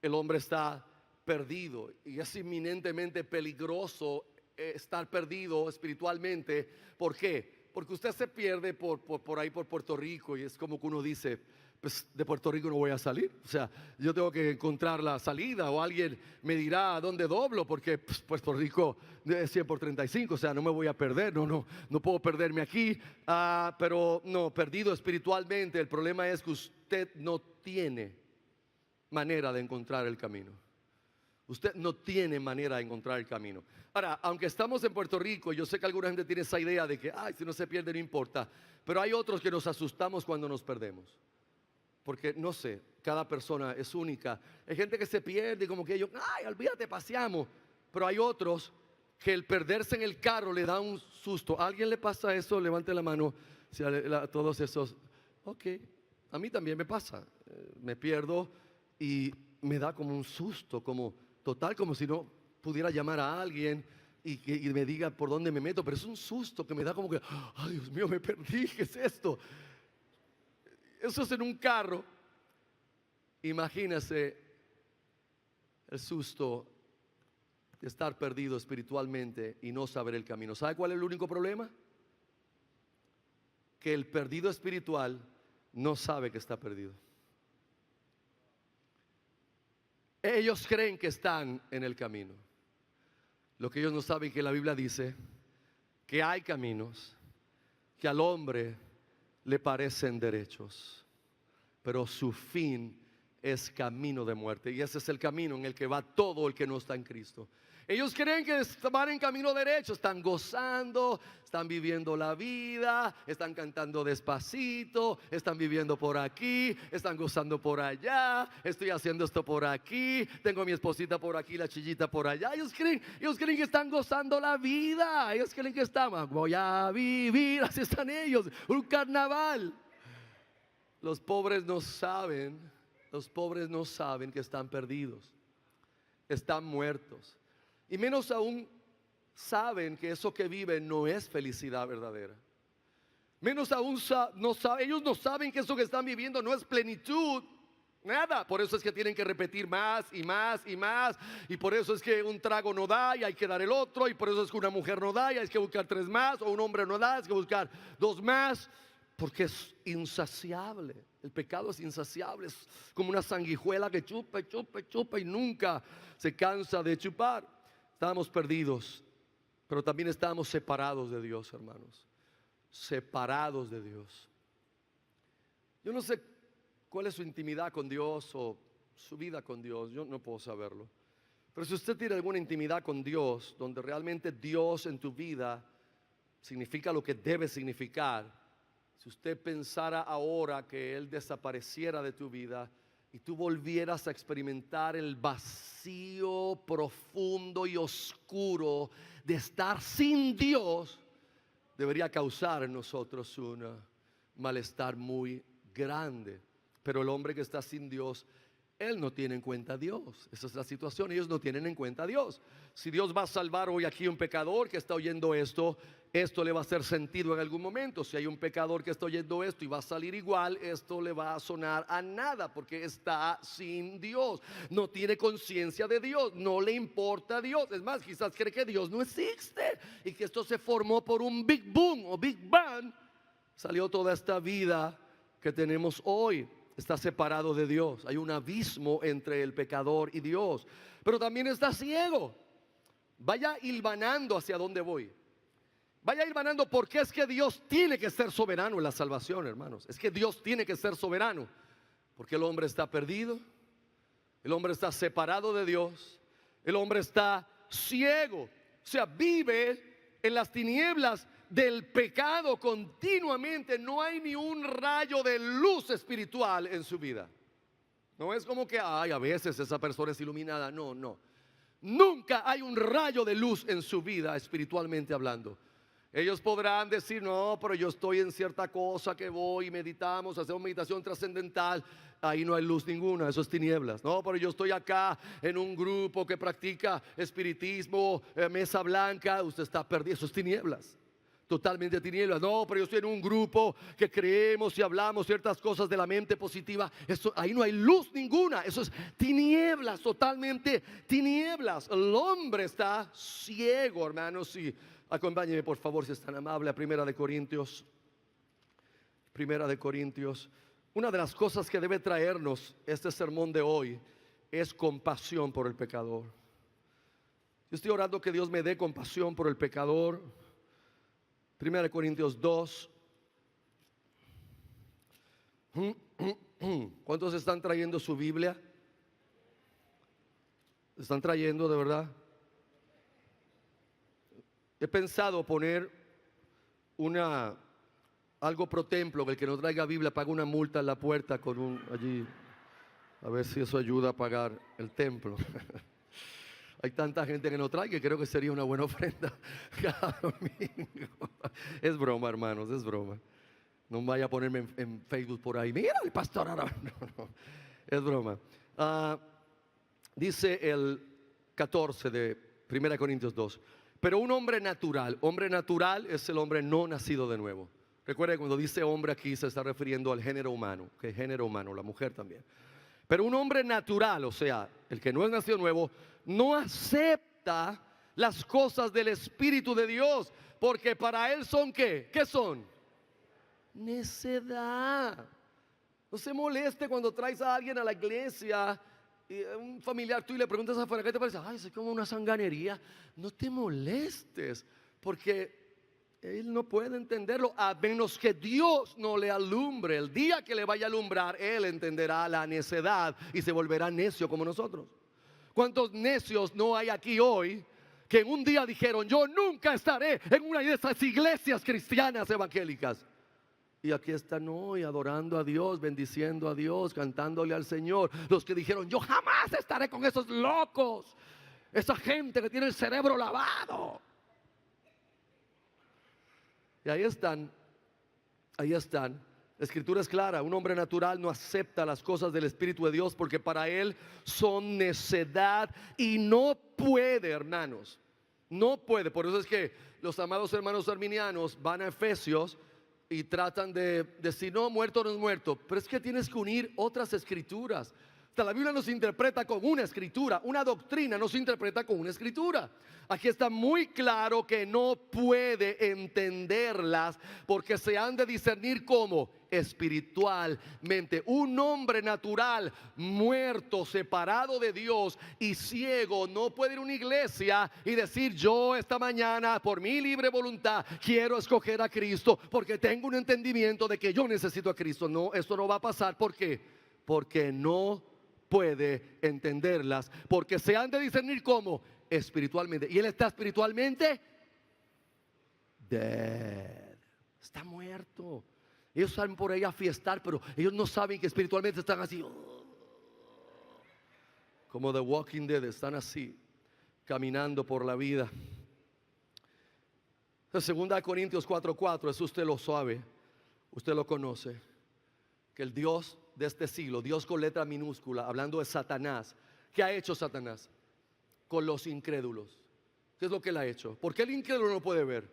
El hombre está perdido y es inminentemente peligroso estar perdido espiritualmente. ¿Por qué? Porque usted se pierde por ahí por Puerto Rico y es como que uno dice, pues de Puerto Rico no voy a salir. O sea, yo tengo que encontrar la salida o alguien me dirá a dónde doblo porque pues, Puerto Rico es 100 por 35, o sea, no me voy a perder, no puedo perderme aquí. Pero no, perdido espiritualmente, el problema es que usted no tiene manera de encontrar el camino. Usted no tiene manera de encontrar el camino. Ahora, aunque estamos en Puerto Rico, yo sé que alguna gente tiene esa idea de que, ay, si no se pierde no importa. Pero hay otros que nos asustamos cuando nos perdemos. Porque, no sé, cada persona es única. Hay gente que se pierde y como que ellos, ay, olvídate, paseamos. Pero hay otros que el perderse en el carro le da un susto. ¿A alguien le pasa eso? Levante la mano. Si a todos esos, ok, a mí también me pasa. Me pierdo y me da como un susto, como total, como si no pudiera llamar a alguien y me diga por dónde me meto, pero es un susto que me da como que, ay Dios mío, me perdí, ¿qué es esto? Eso es en un carro. Imagínese el susto de estar perdido espiritualmente y no saber el camino. ¿Sabe cuál es el único problema? Que el perdido espiritual no sabe que está perdido. Ellos creen que están en el camino. Lo que ellos no saben es que la Biblia dice que hay caminos que al hombre le parecen derechos, pero su fin es camino de muerte. Y ese es el camino en el que va todo el que no está en Cristo. Ellos creen que van en camino derecho, están gozando, están viviendo la vida, están cantando despacito, están viviendo por aquí, están gozando por allá, estoy haciendo esto por aquí, tengo a mi esposita por aquí, la chillita por allá. Ellos creen que están gozando la vida, ellos creen que están, voy a vivir, así están ellos, un carnaval. Los pobres no saben que están perdidos, están muertos. Y menos aún saben que eso que viven no es felicidad verdadera. Menos aún ellos no saben que eso que están viviendo no es plenitud. Nada, por eso es que tienen que repetir más y más y más. Y por eso es que un trago no da y hay que dar el otro. Y por eso es que una mujer no da y hay que buscar 3 más. O un hombre no da, hay que buscar 2 más. Porque es insaciable. El pecado es insaciable. Es como una sanguijuela que chupa y nunca se cansa de chupar. Estábamos perdidos, pero también estábamos separados de Dios, hermanos. Separados de Dios. Yo no sé cuál es su intimidad con Dios o su vida con Dios. Yo no puedo saberlo. Pero si usted tiene alguna intimidad con Dios, donde realmente Dios en tu vida significa lo que debe significar, si usted pensara ahora que Él desapareciera de tu vida y tú volvieras a experimentar el vacío profundo y oscuro de estar sin Dios, debería causar en nosotros un malestar muy grande. Pero el hombre que está sin Dios, él no tiene en cuenta a Dios. Esa es la situación, ellos no tienen en cuenta a Dios. Si Dios va a salvar hoy aquí a un pecador que está oyendo esto le va a hacer sentido en algún momento. Si hay un pecador que está oyendo esto y va a salir igual, esto le va a sonar a nada, porque está sin Dios, no tiene conciencia de Dios, no le importa a Dios. Es más, quizás cree que Dios no existe y que esto se formó por un Big Boom o Big Bang. Salió toda esta vida que tenemos hoy. Está separado de Dios. Hay un abismo entre el pecador y Dios. Pero también está ciego. Vaya hilvanando hacia dónde voy. Vaya hilvanando, porque es que Dios tiene que ser soberano en la salvación, hermanos. Es que Dios tiene que ser soberano. Porque el hombre está perdido. El hombre está separado de Dios. El hombre está ciego. O sea, vive en las tinieblas del pecado continuamente. No hay ni un rayo de luz espiritual en su vida. No es como que a veces esa persona es iluminada. No. Nunca hay un rayo de luz en su vida espiritualmente hablando. Ellos podrán decir, no, pero yo estoy en cierta cosa que voy y meditamos, hacemos meditación trascendental. Ahí no hay luz ninguna, eso es tinieblas. No, pero yo estoy acá en un grupo que practica espiritismo, mesa blanca. Usted está perdido, eso es tinieblas. Totalmente tinieblas. No, pero yo estoy en un grupo que creemos y hablamos ciertas cosas de la mente positiva. Eso, ahí no hay luz ninguna. Eso es tinieblas, totalmente tinieblas. El hombre está ciego, hermanos. Y acompáñenme, por favor, si es tan amable, a Primera de Corintios. Primera de Corintios. Una de las cosas que debe traernos este sermón de hoy es compasión por el pecador. Yo estoy orando que Dios me dé compasión por el pecador. Primera de Corintios 2. ¿Cuántos están trayendo su Biblia? ¿Están trayendo de verdad? He pensado poner algo pro templo, que el que no traiga Biblia paga una multa en la puerta con allí. A ver si eso ayuda a pagar el templo. Hay tanta gente que no trae que creo que sería una buena ofrenda cada domingo. Es broma, hermanos, es broma. No vaya a ponerme en Facebook por ahí. Mira el pastor ahora. No, es broma. Dice el 14 de 1 Corintios 2. Pero un hombre natural es el hombre no nacido de nuevo. Recuerden, cuando dice hombre aquí se está refiriendo al género humano. Que es género humano, la mujer también. Pero un hombre natural, o sea, el que no es nacido nuevo, no acepta las cosas del Espíritu de Dios, porque para él son ¿qué? ¿Qué son? Necedad. No se moleste cuando traes a alguien a la iglesia, un familiar tuyo, y le preguntas afuera, ¿qué te parece? Ay, es como una sanganería. No te molestes, porque él no puede entenderlo a menos que Dios no le alumbre. El día que le vaya a alumbrar, él entenderá la necedad y se volverá necio como nosotros. ¿Cuántos necios no hay aquí hoy que en un día dijeron, yo nunca estaré en una de esas iglesias cristianas evangélicas? Y aquí están hoy adorando a Dios, bendiciendo a Dios, cantándole al Señor. Los que dijeron, yo jamás estaré con esos locos, esa gente que tiene el cerebro lavado. Y ahí están. La escritura es clara, un hombre natural no acepta las cosas del Espíritu de Dios porque para él son necedad y no puede, hermanos, no puede. Por eso es que los amados hermanos arminianos van a Efesios y tratan de decir, no, muerto no es muerto, pero es que tienes que unir otras escrituras. Hasta la Biblia nos interpreta con una escritura, una doctrina nos interpreta con una escritura. Aquí está muy claro que no puede entenderlas porque se han de discernir como espiritualmente. Un hombre natural, muerto, separado de Dios y ciego, no puede ir a una iglesia y decir, yo esta mañana por mi libre voluntad quiero escoger a Cristo porque tengo un entendimiento de que yo necesito a Cristo. No, esto no va a pasar. ¿Por qué? Porque no puede entenderlas, porque se han de discernir como espiritualmente. Y él está espiritualmente dead, está muerto. Ellos salen por ahí a fiestar, pero ellos no saben que espiritualmente están así, como The Walking Dead, están así, caminando por la vida. Segunda Corintios 4:4, eso usted lo sabe, usted lo conoce, que el Dios de este siglo, Dios con letra minúscula, hablando de Satanás, ¿qué ha hecho Satanás con los incrédulos? ¿Qué es lo que él ha hecho? ¿Por qué el incrédulo no puede ver?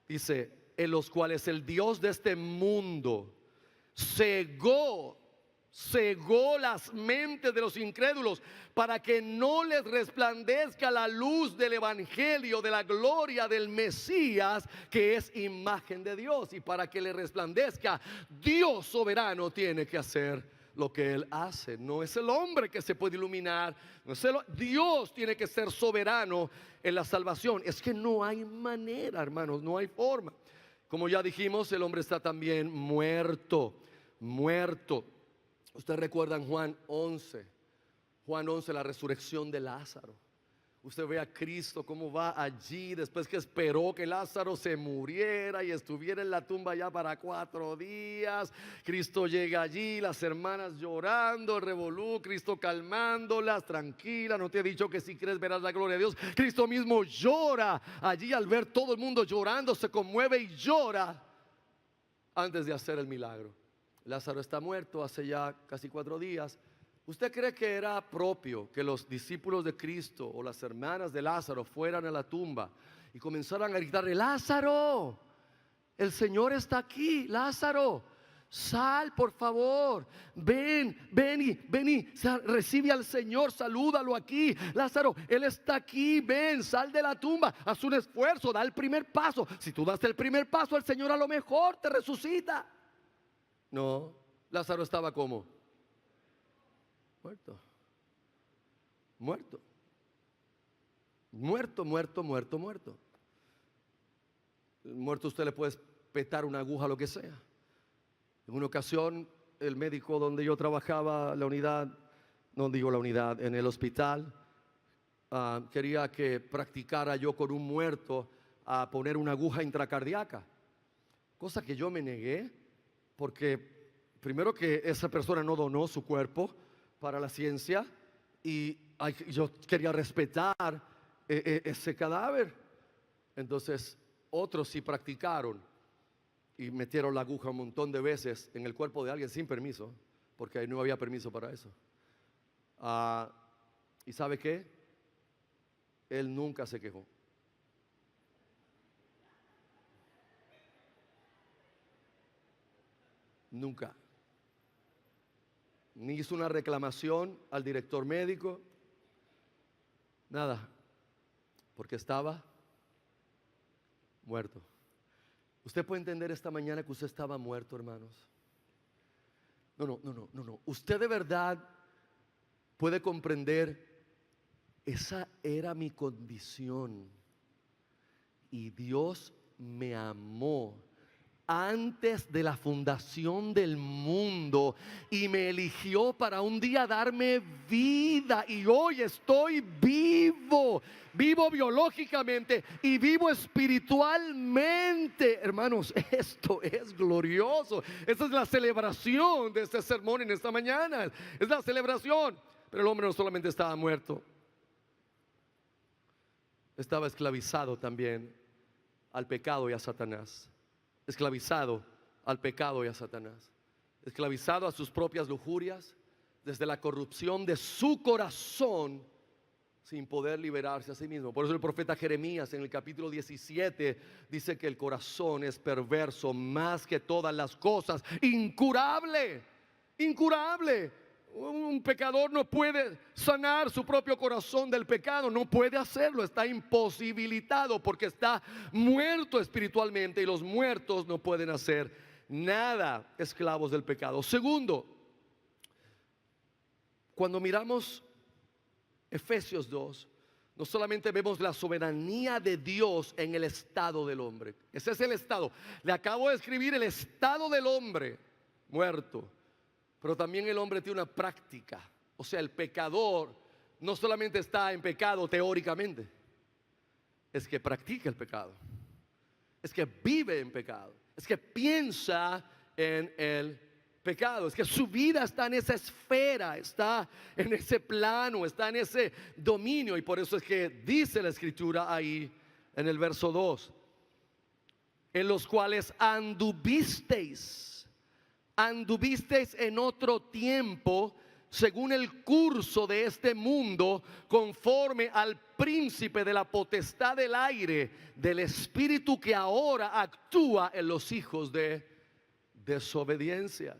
Dice, en los cuales el Dios de este mundo cegó las mentes de los incrédulos para que no les resplandezca la luz del evangelio de la gloria del Mesías, que es imagen de Dios. Y para que le resplandezca, Dios soberano tiene que hacer lo que él hace. No es el hombre que se puede iluminar, no es Dios tiene que ser soberano en la salvación. Es que no hay manera, hermanos, no hay forma. Como ya dijimos, el hombre está también muerto. Ustedes recuerdan Juan 11, la resurrección de Lázaro. Usted ve a Cristo cómo va allí después que esperó que Lázaro se muriera y estuviera en la tumba ya para 4 días. Cristo llega allí, las hermanas llorando, el revolú, Cristo calmándolas, tranquila, no te he dicho que si crees verás la gloria de Dios. Cristo mismo llora allí al ver todo el mundo llorando, se conmueve y llora antes de hacer el milagro. Lázaro está muerto hace ya casi 4 días. ¿Usted cree que era propio que los discípulos de Cristo o las hermanas de Lázaro fueran a la tumba y comenzaran a gritarle: Lázaro, el Señor está aquí, Lázaro, sal por favor, ven y recibe al Señor, salúdalo aquí, Lázaro, Él está aquí, ven, sal de la tumba, haz un esfuerzo, da el primer paso? Si tú das el primer paso, el Señor a lo mejor te resucita. No, Lázaro estaba como muerto, muerto, muerto, muerto, muerto, muerto. Muerto usted le puede petar una aguja, lo que sea. En una ocasión, el médico donde yo trabajaba, la unidad, no digo la unidad, en el hospital, quería que practicara yo con un muerto a poner una aguja intracardíaca, cosa que yo me negué, porque primero que esa persona no donó su cuerpo para la ciencia y yo quería respetar ese cadáver. Entonces otros sí practicaron y metieron la aguja un montón de veces en el cuerpo de alguien sin permiso, porque ahí no había permiso para eso. ¿Y sabe qué? Él nunca se quejó. Nunca. Ni hizo una reclamación al director médico, nada, porque estaba muerto. Usted puede entender esta mañana que usted estaba muerto, hermanos. No. Usted de verdad puede comprender, esa era mi condición y Dios me amó antes de la fundación del mundo y me eligió para un día darme vida, y hoy estoy vivo, vivo biológicamente y vivo espiritualmente. Hermanos, esto es glorioso. Esta es la celebración de este sermón en esta mañana. Es la celebración. Pero el hombre no solamente estaba muerto, estaba esclavizado también al pecado y a Satanás. Esclavizado al pecado y a Satanás, esclavizado a sus propias lujurias, desde la corrupción de su corazón, sin poder liberarse a sí mismo. Por eso el profeta Jeremías en el capítulo 17 dice que el corazón es perverso más que todas las cosas, incurable, incurable. Un pecador no puede sanar su propio corazón del pecado, no puede hacerlo, está imposibilitado porque está muerto espiritualmente, y los muertos no pueden hacer nada, esclavos del pecado. Segundo, cuando miramos Efesios 2, no solamente vemos la soberanía de Dios en el estado del hombre. Ese es el estado. Le acabo de escribir el estado del hombre muerto. Pero también el hombre tiene una práctica. O sea, el pecador no solamente está en pecado teóricamente, es que practica el pecado, es que vive en pecado, es que piensa en el pecado, es que su vida está en esa esfera, está en ese plano, está en ese dominio. Y por eso es que dice la escritura ahí en el verso 2: en los cuales anduvisteis en otro tiempo, según el curso de este mundo, conforme al príncipe de la potestad del aire, del espíritu que ahora actúa en los hijos de desobediencia.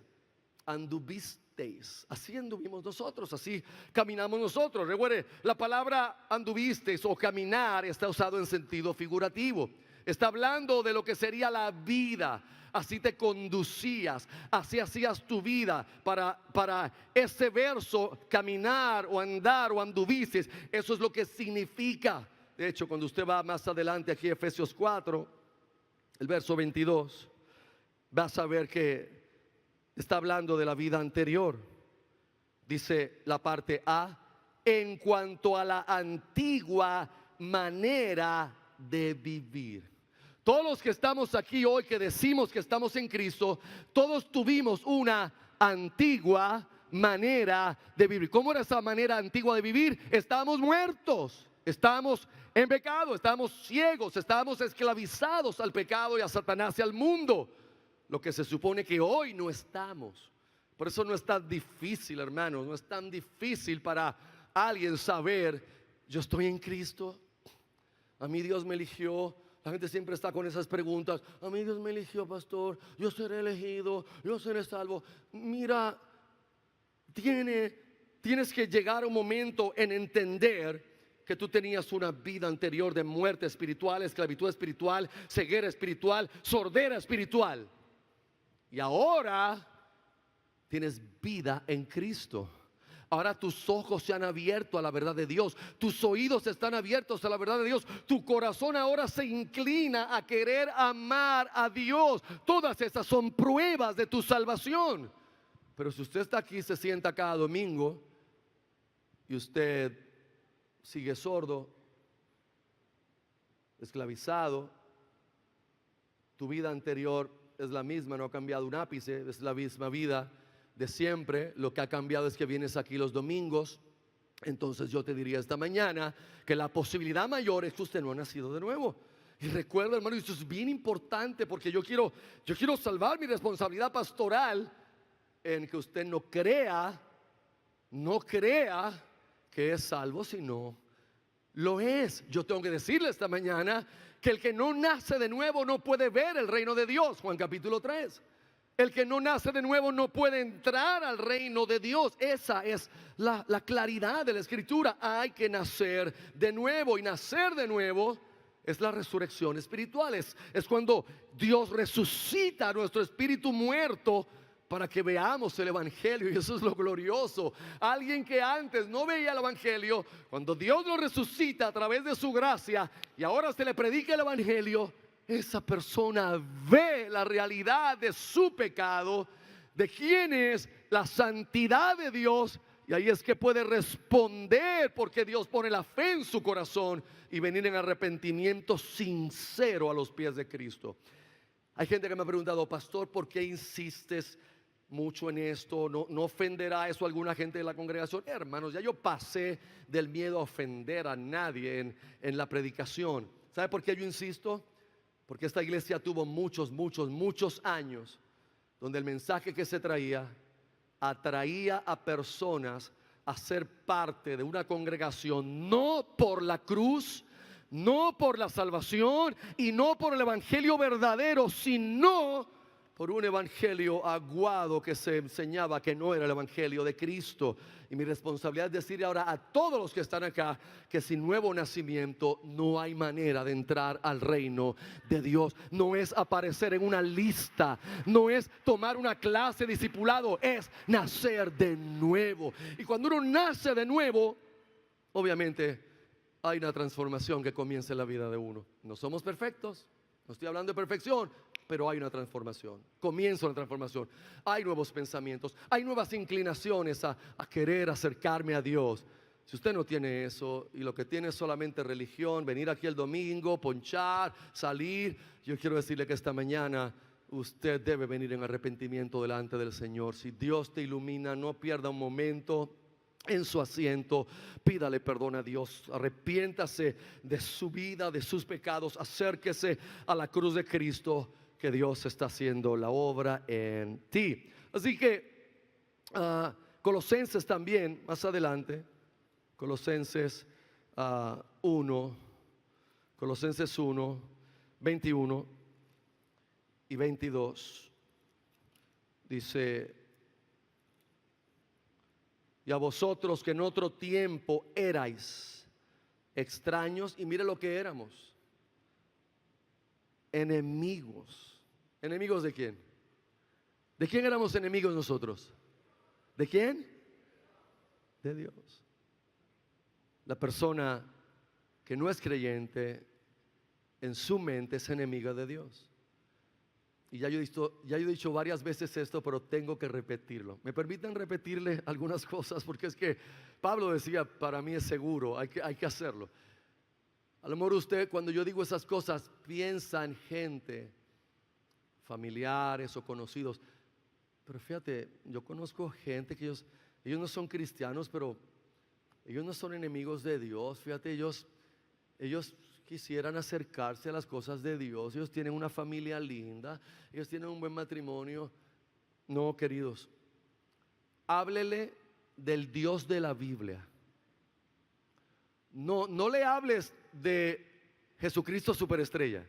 Anduvisteis, así anduvimos nosotros, así caminamos nosotros. Recuerde, la palabra anduvisteis o caminar está usado en sentido figurativo. Está hablando de lo que sería la vida. Así te conducías, así hacías tu vida. Para ese verso, caminar o andar o anduvisteis, eso es lo que significa. De hecho, cuando usted va más adelante aquí, Efesios 4, el verso 22, vas a ver que está hablando de la vida anterior. Dice la parte A: en cuanto a la antigua manera de vivir. Todos los que estamos aquí hoy, que decimos que estamos en Cristo, todos tuvimos una antigua manera de vivir. ¿Cómo era esa manera antigua de vivir? Estábamos muertos, estábamos en pecado, estábamos ciegos, estábamos esclavizados al pecado y a Satanás y al mundo. Lo que se supone que hoy no estamos. Por eso no es tan difícil, hermanos, no es tan difícil para alguien saber: yo estoy en Cristo, a mí Dios me eligió. La gente siempre está con esas preguntas: a mí Dios me eligió, pastor, yo seré elegido, yo seré salvo. Mira, tienes que llegar a un momento en entender que tú tenías una vida anterior de muerte espiritual, esclavitud espiritual, ceguera espiritual, sordera espiritual. Y ahora tienes vida en Cristo. Ahora tus ojos se han abierto a la verdad de Dios, tus oídos están abiertos a la verdad de Dios, tu corazón ahora se inclina a querer amar a Dios. Todas esas son pruebas de tu salvación. Pero si usted está aquí, se sienta cada domingo y usted sigue sordo, esclavizado, tu vida anterior es la misma, no ha cambiado un ápice, es la misma vida de siempre. Lo que ha cambiado es que vienes aquí los domingos. Entonces yo te diría esta mañana que la posibilidad mayor es que usted no ha nacido de nuevo. Y recuerda, hermano, esto es bien importante, porque yo quiero salvar mi responsabilidad pastoral en que usted no crea que es salvo, sino lo es. Yo tengo que decirle esta mañana que el que no nace de nuevo no puede ver el reino de Dios. Juan capítulo 3. El que no nace de nuevo no puede entrar al reino de Dios. Esa es la claridad de la Escritura. Hay que nacer de nuevo, y nacer de nuevo es la resurrección espiritual. Es cuando Dios resucita a nuestro espíritu muerto para que veamos el evangelio. Y eso es lo glorioso. Alguien que antes no veía el evangelio, cuando Dios lo resucita a través de su gracia y ahora se le predica el evangelio, esa persona ve la realidad de su pecado, de quién es la santidad de Dios, y ahí es que puede responder, porque Dios pone la fe en su corazón y venir en arrepentimiento sincero a los pies de Cristo. Hay gente que me ha preguntado: pastor, ¿por qué insistes mucho en esto? ¿No ofenderá eso a alguna gente de la congregación? Hermanos, ya yo pasé del miedo a ofender a nadie en la predicación. ¿Sabe por qué yo insisto? Porque esta iglesia tuvo muchos años donde el mensaje que se traía atraía a personas a ser parte de una congregación, no por la cruz, no por la salvación y no por el evangelio verdadero, sino por un evangelio aguado que se enseñaba que no era el evangelio de Cristo. Y mi responsabilidad es decir ahora a todos los que están acá que sin nuevo nacimiento no hay manera de entrar al reino de Dios. No es aparecer en una lista, no es tomar una clase de discipulado, es nacer de nuevo. Y cuando uno nace de nuevo, obviamente hay una transformación que comienza en la vida de uno. No somos perfectos, no estoy hablando de perfección, pero hay una transformación, comienza una transformación. Hay nuevos pensamientos, hay nuevas inclinaciones a querer acercarme a Dios. Si usted no tiene eso y lo que tiene es solamente religión, venir aquí el domingo, ponchar, salir, yo quiero decirle que esta mañana usted debe venir en arrepentimiento delante del Señor. Si Dios te ilumina, no pierda un momento en su asiento, pídale perdón a Dios, arrepiéntase de su vida, de sus pecados, acérquese a la cruz de Cristo, que Dios está haciendo la obra en ti. Así que Colosenses también, más adelante, Colosenses 1, 21 y 22, dice: y a vosotros que en otro tiempo erais extraños, y mire lo que éramos: enemigos. ¿Enemigos de quién? ¿De quién éramos enemigos nosotros? ¿De quién? De Dios. La persona que no es creyente, en su mente es enemiga de Dios. Y ya yo he dicho varias veces esto, pero tengo que repetirlo. ¿Me permiten repetirle algunas cosas? Porque es que Pablo decía, para mí es seguro, hay que hacerlo. A lo mejor usted, cuando yo digo esas cosas, piensa en gente, familiares o conocidos. Pero fíjate, yo conozco gente que ellos no son cristianos, pero ellos no son enemigos de Dios. Fíjate, ellos quisieran acercarse a las cosas de Dios. Ellos tienen una familia linda, ellos tienen un buen matrimonio. No, queridos, háblele del Dios de la Biblia. No le hables de Jesucristo superestrella.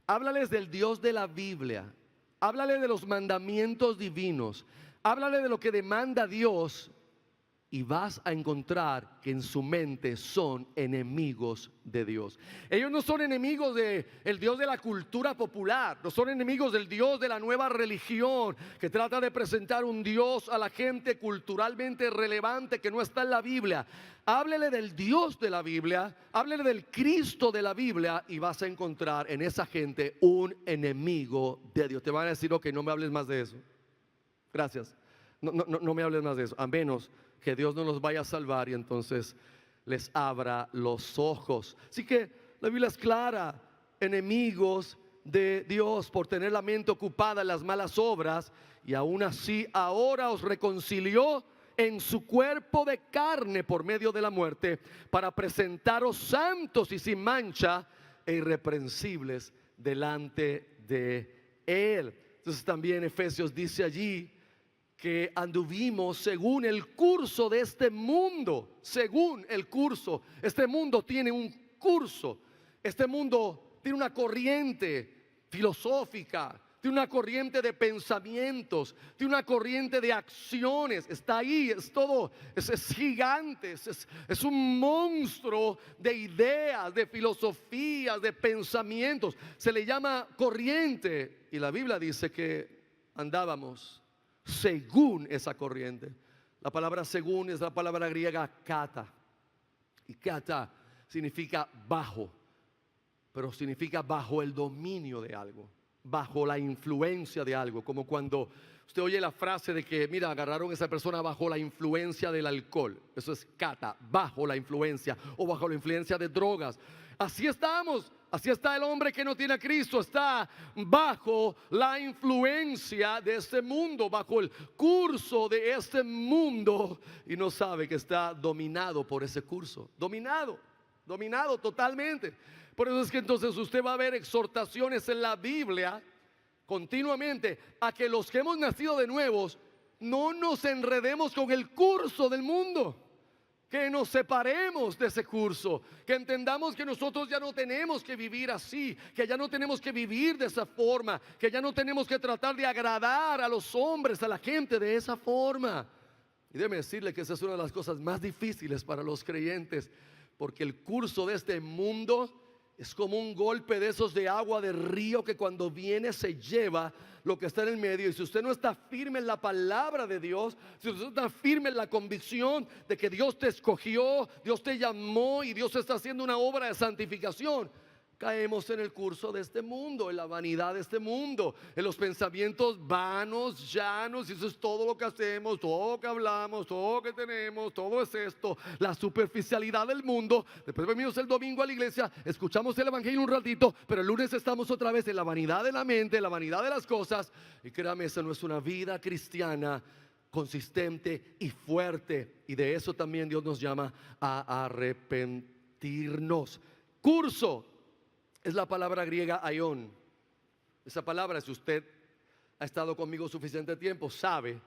Háblales del Dios de la Biblia. Háblale de los mandamientos divinos. Háblale de lo que demanda Dios. Y vas a encontrar que en su mente son enemigos de Dios. Ellos no son enemigos del Dios de la cultura popular. No son enemigos del Dios de la nueva religión que trata de presentar un Dios a la gente culturalmente relevante que no está en la Biblia. Háblele del Dios de la Biblia, háblele del Cristo de la Biblia y vas a encontrar en esa gente un enemigo de Dios. Te van a decir, ok, no me hables más de eso. Gracias. No me hables más de eso, a menos que Dios no los vaya a salvar y entonces les abra los ojos. Así que la Biblia es clara: enemigos de Dios por tener la mente ocupada en las malas obras, y aún así ahora os reconcilió en su cuerpo de carne por medio de la muerte, para presentaros santos y sin mancha e irreprensibles delante de Él. Entonces también Efesios dice allí que anduvimos según el curso de este mundo. Según el curso. Este mundo tiene un curso. Este mundo tiene una corriente filosófica, tiene una corriente de pensamientos, tiene una corriente de acciones. Está ahí, es todo, es gigante, es un monstruo de ideas, de filosofías, de pensamientos. Se le llama corriente, y la Biblia dice que andábamos según esa corriente. La palabra según es la palabra griega kata, y kata significa bajo, pero significa bajo el dominio de algo, bajo la influencia de algo. Como cuando usted oye la frase de que, mira, agarraron a esa persona bajo la influencia del alcohol. Eso es kata, bajo la influencia, o bajo la influencia de drogas. Así estamos. Así está el hombre que no tiene a Cristo. Está bajo la influencia de este mundo, bajo el curso de este mundo, y no sabe que está dominado por ese curso. Dominado totalmente. Por eso es que entonces usted va a ver exhortaciones en la Biblia continuamente a que los que hemos nacido de nuevos no nos enredemos con el curso del mundo, que nos separemos de ese curso, que entendamos que nosotros ya no tenemos que vivir así, que ya no tenemos que vivir de esa forma, que ya no tenemos que tratar de agradar a los hombres, a la gente de esa forma. Y déjeme decirle que esa es una de las cosas más difíciles para los creyentes, porque el curso de este mundo es como un golpe de esos de agua de río que cuando viene se lleva lo que está en el medio. Y si usted no está firme en la palabra de Dios, si usted no está firme en la convicción de que Dios te escogió, Dios te llamó y Dios está haciendo una obra de santificación, caemos en el curso de este mundo, en la vanidad de este mundo, en los pensamientos vanos, llanos. Y eso es todo lo que hacemos, todo lo que hablamos, todo lo que tenemos, todo es esto, la superficialidad del mundo. Después venimos el domingo a la iglesia, escuchamos el evangelio un ratito, pero el lunes estamos otra vez en la vanidad de la mente, en la vanidad de las cosas. Y créame, esa no es una vida cristiana consistente y fuerte. Y de eso también Dios nos llama a arrepentirnos. Curso es la palabra griega aion. Esa palabra, si usted ha estado conmigo suficiente tiempo, sabe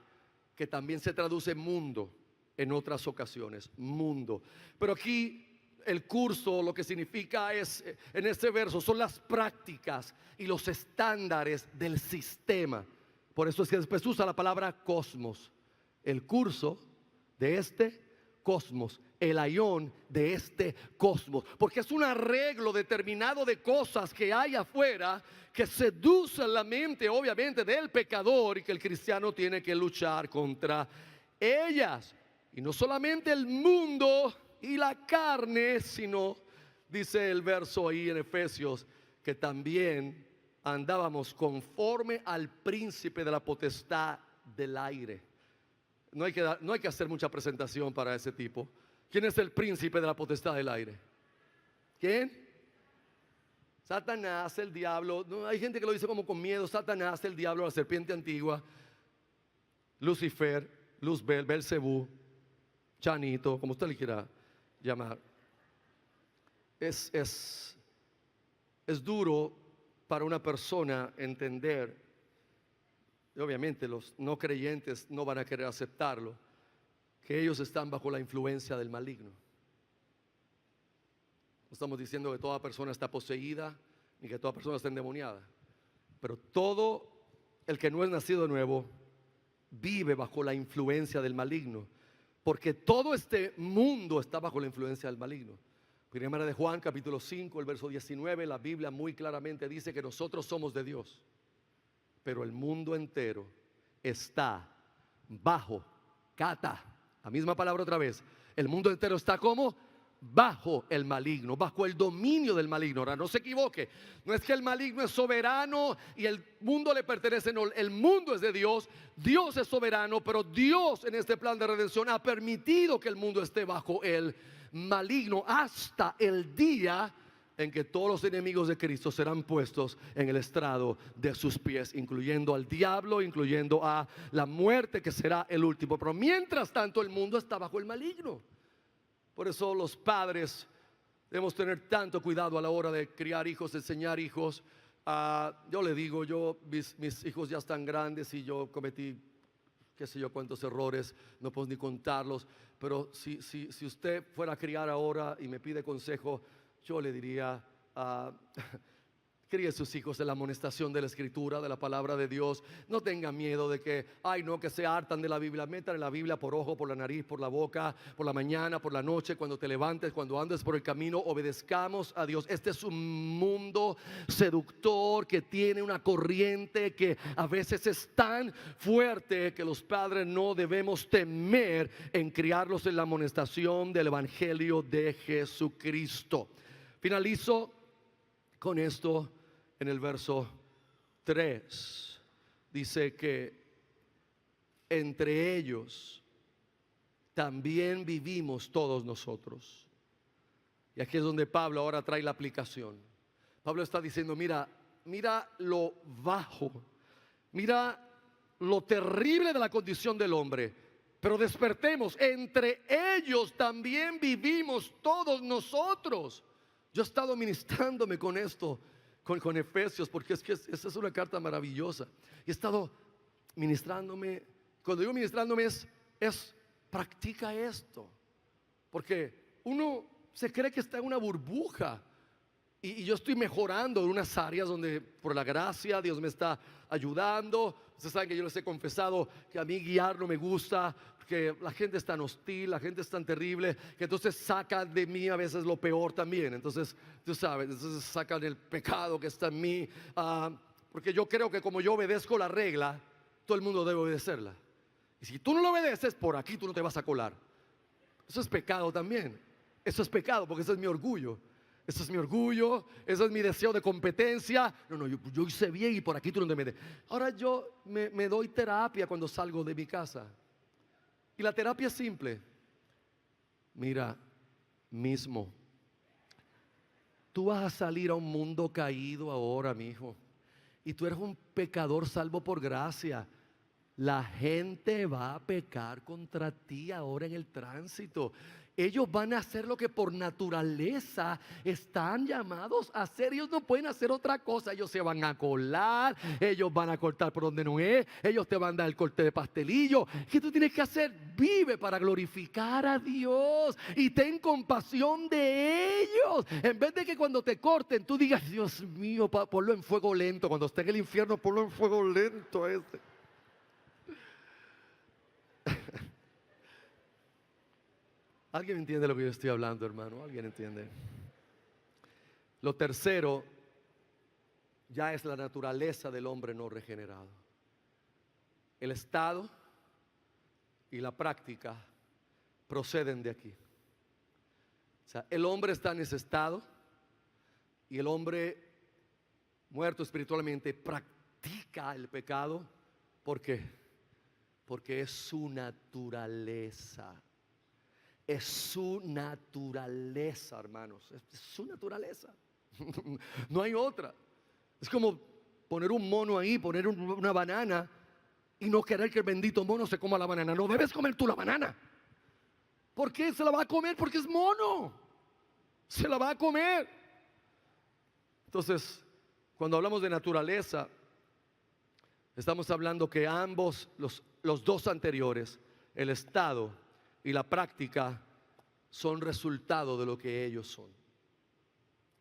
que también se traduce mundo en otras ocasiones, mundo. Pero aquí el curso lo que significa es, en este verso, son las prácticas y los estándares del sistema. Por eso es que después usa la palabra cosmos. El curso de este cosmos, el aion de este cosmos, porque es un arreglo determinado de cosas que hay afuera que seducen la mente, obviamente, del pecador, y que el cristiano tiene que luchar contra ellas. Y no solamente el mundo y la carne, sino, dice el verso ahí en Efesios, que también andábamos conforme al príncipe de la potestad del aire. No hay que hacer mucha presentación para ese tipo. ¿Quién es el príncipe de la potestad del aire? ¿Quién? Satanás, el diablo. No, hay gente que lo dice como con miedo. Satanás, el diablo, la serpiente antigua, Lucifer, Luzbel, Belcebú, Chanito, como usted le quiera llamar. Es duro para una persona entender, y obviamente los no creyentes no van a querer aceptarlo, que ellos están bajo la influencia del maligno. No estamos diciendo que toda persona está poseída ni que toda persona está endemoniada, pero todo el que no es nacido de nuevo vive bajo la influencia del maligno, porque todo este mundo está bajo la influencia del maligno. Primera de Juan, capítulo 5, el verso 19, la Biblia muy claramente dice que nosotros somos de Dios, pero el mundo entero está bajo, kata, la misma palabra otra vez, el mundo entero está como bajo el maligno, bajo el dominio del maligno. Ahora no se equivoque, no es que el maligno es soberano y el mundo le pertenece, no, el mundo es de Dios, Dios es soberano, pero Dios en este plan de redención ha permitido que el mundo esté bajo el maligno hasta el día en que todos los enemigos de Cristo serán puestos en el estrado de sus pies, incluyendo al diablo, incluyendo a la muerte, que será el último. Pero mientras tanto el mundo está bajo el maligno. Por eso los padres debemos tener tanto cuidado a la hora de criar hijos, de enseñar hijos. Yo le digo, mis hijos ya están grandes y yo cometí qué sé yo cuántos errores, no puedo ni contarlos, pero si usted fuera a criar ahora y me pide consejo, yo le diría, críe sus hijos en la amonestación de la Escritura, de la palabra de Dios. No tenga miedo de que, que se hartan de la Biblia. Métale la Biblia por ojo, por la nariz, por la boca, por la mañana, por la noche, cuando te levantes, cuando andes por el camino. Obedezcamos a Dios. Este es un mundo seductor que tiene una corriente que a veces es tan fuerte que los padres no debemos temer en criarlos en la amonestación del Evangelio de Jesucristo. Finalizo con esto. En el verso 3 dice que entre ellos también vivimos todos nosotros. Y aquí es donde Pablo ahora trae la aplicación. Pablo está diciendo, mira lo bajo, mira lo terrible de la condición del hombre, pero despertemos, entre ellos también vivimos todos nosotros. Yo he estado ministrándome con esto, con Efesios, porque es que esa es una carta maravillosa. He estado ministrándome. Cuando digo ministrándome es practica esto, porque uno se cree que está en una burbuja y yo estoy mejorando en unas áreas donde por la gracia Dios me está ayudando. Ustedes saben que yo les he confesado que a mí guiar no me gusta, que la gente es tan hostil, la gente es tan terrible, que entonces sacan de mí a veces lo peor también. Entonces, tú sabes, entonces sacan el pecado que está en mí, porque yo creo que como yo obedezco la regla, todo el mundo debe obedecerla. Y si tú no lo obedeces, por aquí tú no te vas a colar. Eso es pecado también. Eso es pecado porque eso es mi orgullo. Eso es mi orgullo, eso es mi deseo de competencia. No, yo hice bien y por aquí tú no te metes. Ahora yo me doy terapia cuando salgo de mi casa. Y la terapia es simple. Mira, mismo, tú vas a salir a un mundo caído ahora, mi hijo. Y tú eres un pecador salvo por gracia. La gente va a pecar contra ti ahora en el tránsito. Ellos van a hacer lo que por naturaleza están llamados a hacer. Ellos no pueden hacer otra cosa. Ellos se van a colar, ellos van a cortar por donde no es, ellos te van a dar el corte de pastelillo. ¿Qué tú tienes que hacer? Vive para glorificar a Dios y ten compasión de ellos. En vez de que cuando te corten tú digas, Dios mío, ponlo en fuego lento. Cuando esté en el infierno, ponlo en fuego lento a este. ¿Alguien entiende lo que yo estoy hablando, hermano? ¿Alguien entiende? Lo tercero ya es la naturaleza del hombre no regenerado. El estado y la práctica proceden de aquí. O sea, el hombre está en ese estado y el hombre muerto espiritualmente, practica el pecado. ¿Por qué? Porque es su naturaleza. Es su naturaleza, hermanos. Es su naturaleza. No hay otra. Es como poner un mono ahí, poner una banana y no querer que el bendito mono se coma la banana. No debes comer tú la banana. ¿Por qué se la va a comer? Porque es mono. Se la va a comer. Entonces, cuando hablamos de naturaleza, estamos hablando que ambos, los dos anteriores, el estado y la práctica, son resultado de lo que ellos son.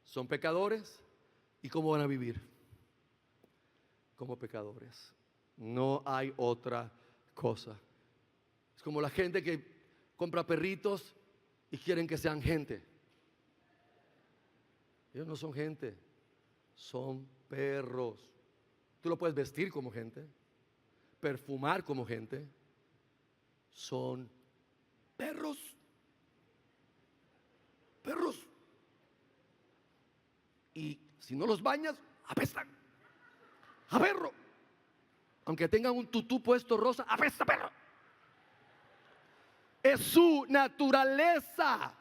Son pecadores. ¿Y cómo van a vivir? Como pecadores. No hay otra cosa. Es como la gente que compra perritos y quieren que sean gente. Ellos no son gente, son perros. Tú lo puedes vestir como gente, perfumar como gente. Son perros. Perros. Y si no los bañas, apestan a perro. Aunque tengan un tutú puesto rosa, apesta a perro. Es su naturaleza.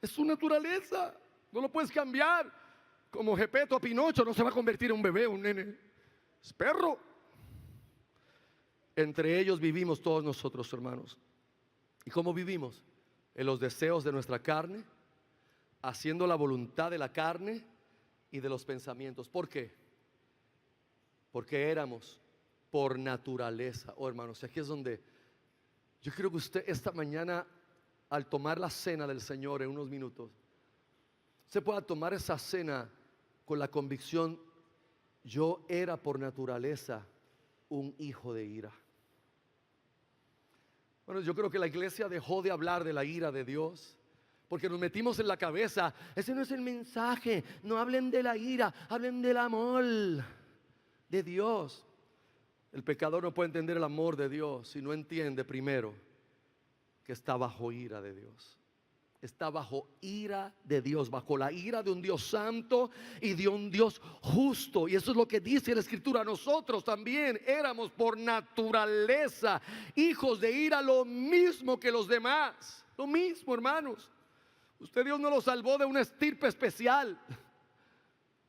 Es su naturaleza. No lo puedes cambiar. Como Gepeto a Pinocho, no se va a convertir en un bebé, un nene. Es perro. Entre ellos vivimos todos nosotros, hermanos. ¿Y cómo vivimos? En los deseos de nuestra carne, haciendo la voluntad de la carne y de los pensamientos. ¿Por qué? Porque éramos por naturaleza. Oh, hermanos, aquí es donde yo quiero que usted esta mañana, al tomar la cena del Señor en unos minutos, se pueda tomar esa cena con la convicción: yo era por naturaleza un hijo de ira. Bueno, yo creo que la iglesia dejó de hablar de la ira de Dios porque nos metimos en la cabeza: ese no es el mensaje, no hablen de la ira, hablen del amor de Dios. El pecador no puede entender el amor de Dios si no entiende primero que está bajo ira de Dios. Está bajo ira de Dios, bajo la ira de un Dios santo y de un Dios justo. Y eso es lo que dice la Escritura. Nosotros también éramos por naturaleza hijos de ira, lo mismo que los demás. Lo mismo, hermanos. Dios no lo salvó de una estirpe especial.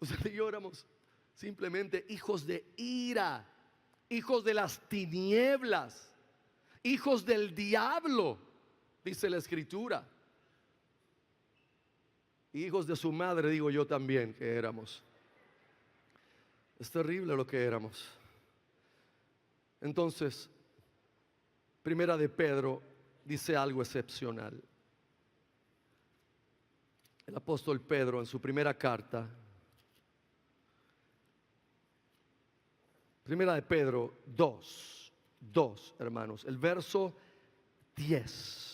Usted y yo éramos simplemente hijos de ira, hijos de las tinieblas, hijos del diablo, dice la Escritura. Hijos de su madre, digo yo también que éramos. Es terrible lo que éramos. Entonces, Primera de Pedro dice algo excepcional. El apóstol Pedro en su primera carta, Primera de Pedro 2, hermanos, el verso 10.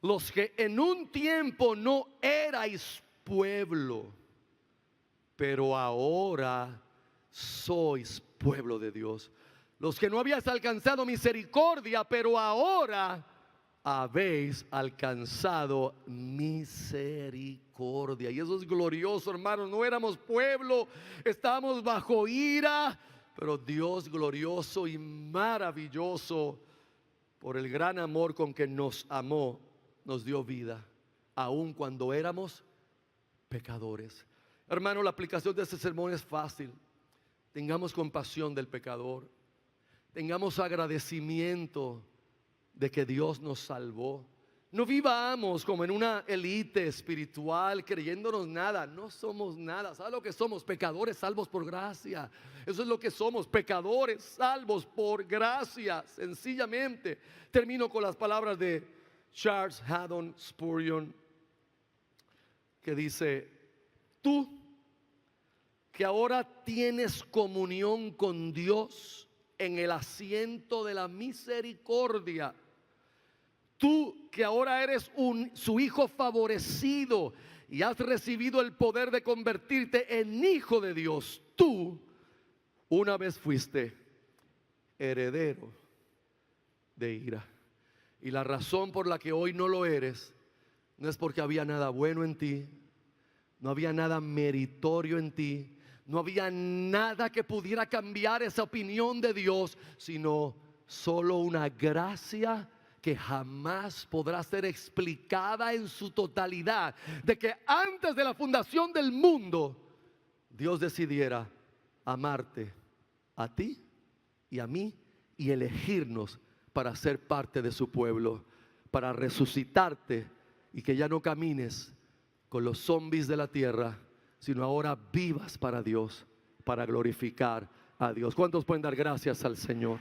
Los que en un tiempo no erais pueblo, pero ahora sois pueblo de Dios. Los que no habíais alcanzado misericordia, pero ahora habéis alcanzado misericordia. Y eso es glorioso, hermanos. No éramos pueblo, estábamos bajo ira, pero Dios glorioso y maravilloso, por el gran amor con que nos amó, nos dio vida, aun cuando éramos pecadores. Hermano, la aplicación de este sermón es fácil. Tengamos compasión del pecador. Tengamos agradecimiento de que Dios nos salvó. No vivamos como en una élite espiritual creyéndonos nada. No somos nada. ¿Sabe lo que somos? Pecadores salvos por gracia. Eso es lo que somos, pecadores salvos por gracia. Sencillamente. Termino con las palabras de Charles Haddon Spurgeon, que dice: tú que ahora tienes comunión con Dios en el asiento de la misericordia, tú que ahora eres su hijo favorecido y has recibido el poder de convertirte en hijo de Dios, tú una vez fuiste heredero de ira. Y la razón por la que hoy no lo eres no es porque había nada bueno en ti, no había nada meritorio en ti, no había nada que pudiera cambiar esa opinión de Dios, sino solo una gracia que jamás podrá ser explicada en su totalidad, de que antes de la fundación del mundo Dios decidiera amarte a ti y a mí y elegirnos para ser parte de su pueblo, para resucitarte y que ya no camines con los zombies de la tierra, sino ahora vivas para Dios, para glorificar a Dios. ¿Cuántos pueden dar gracias al Señor?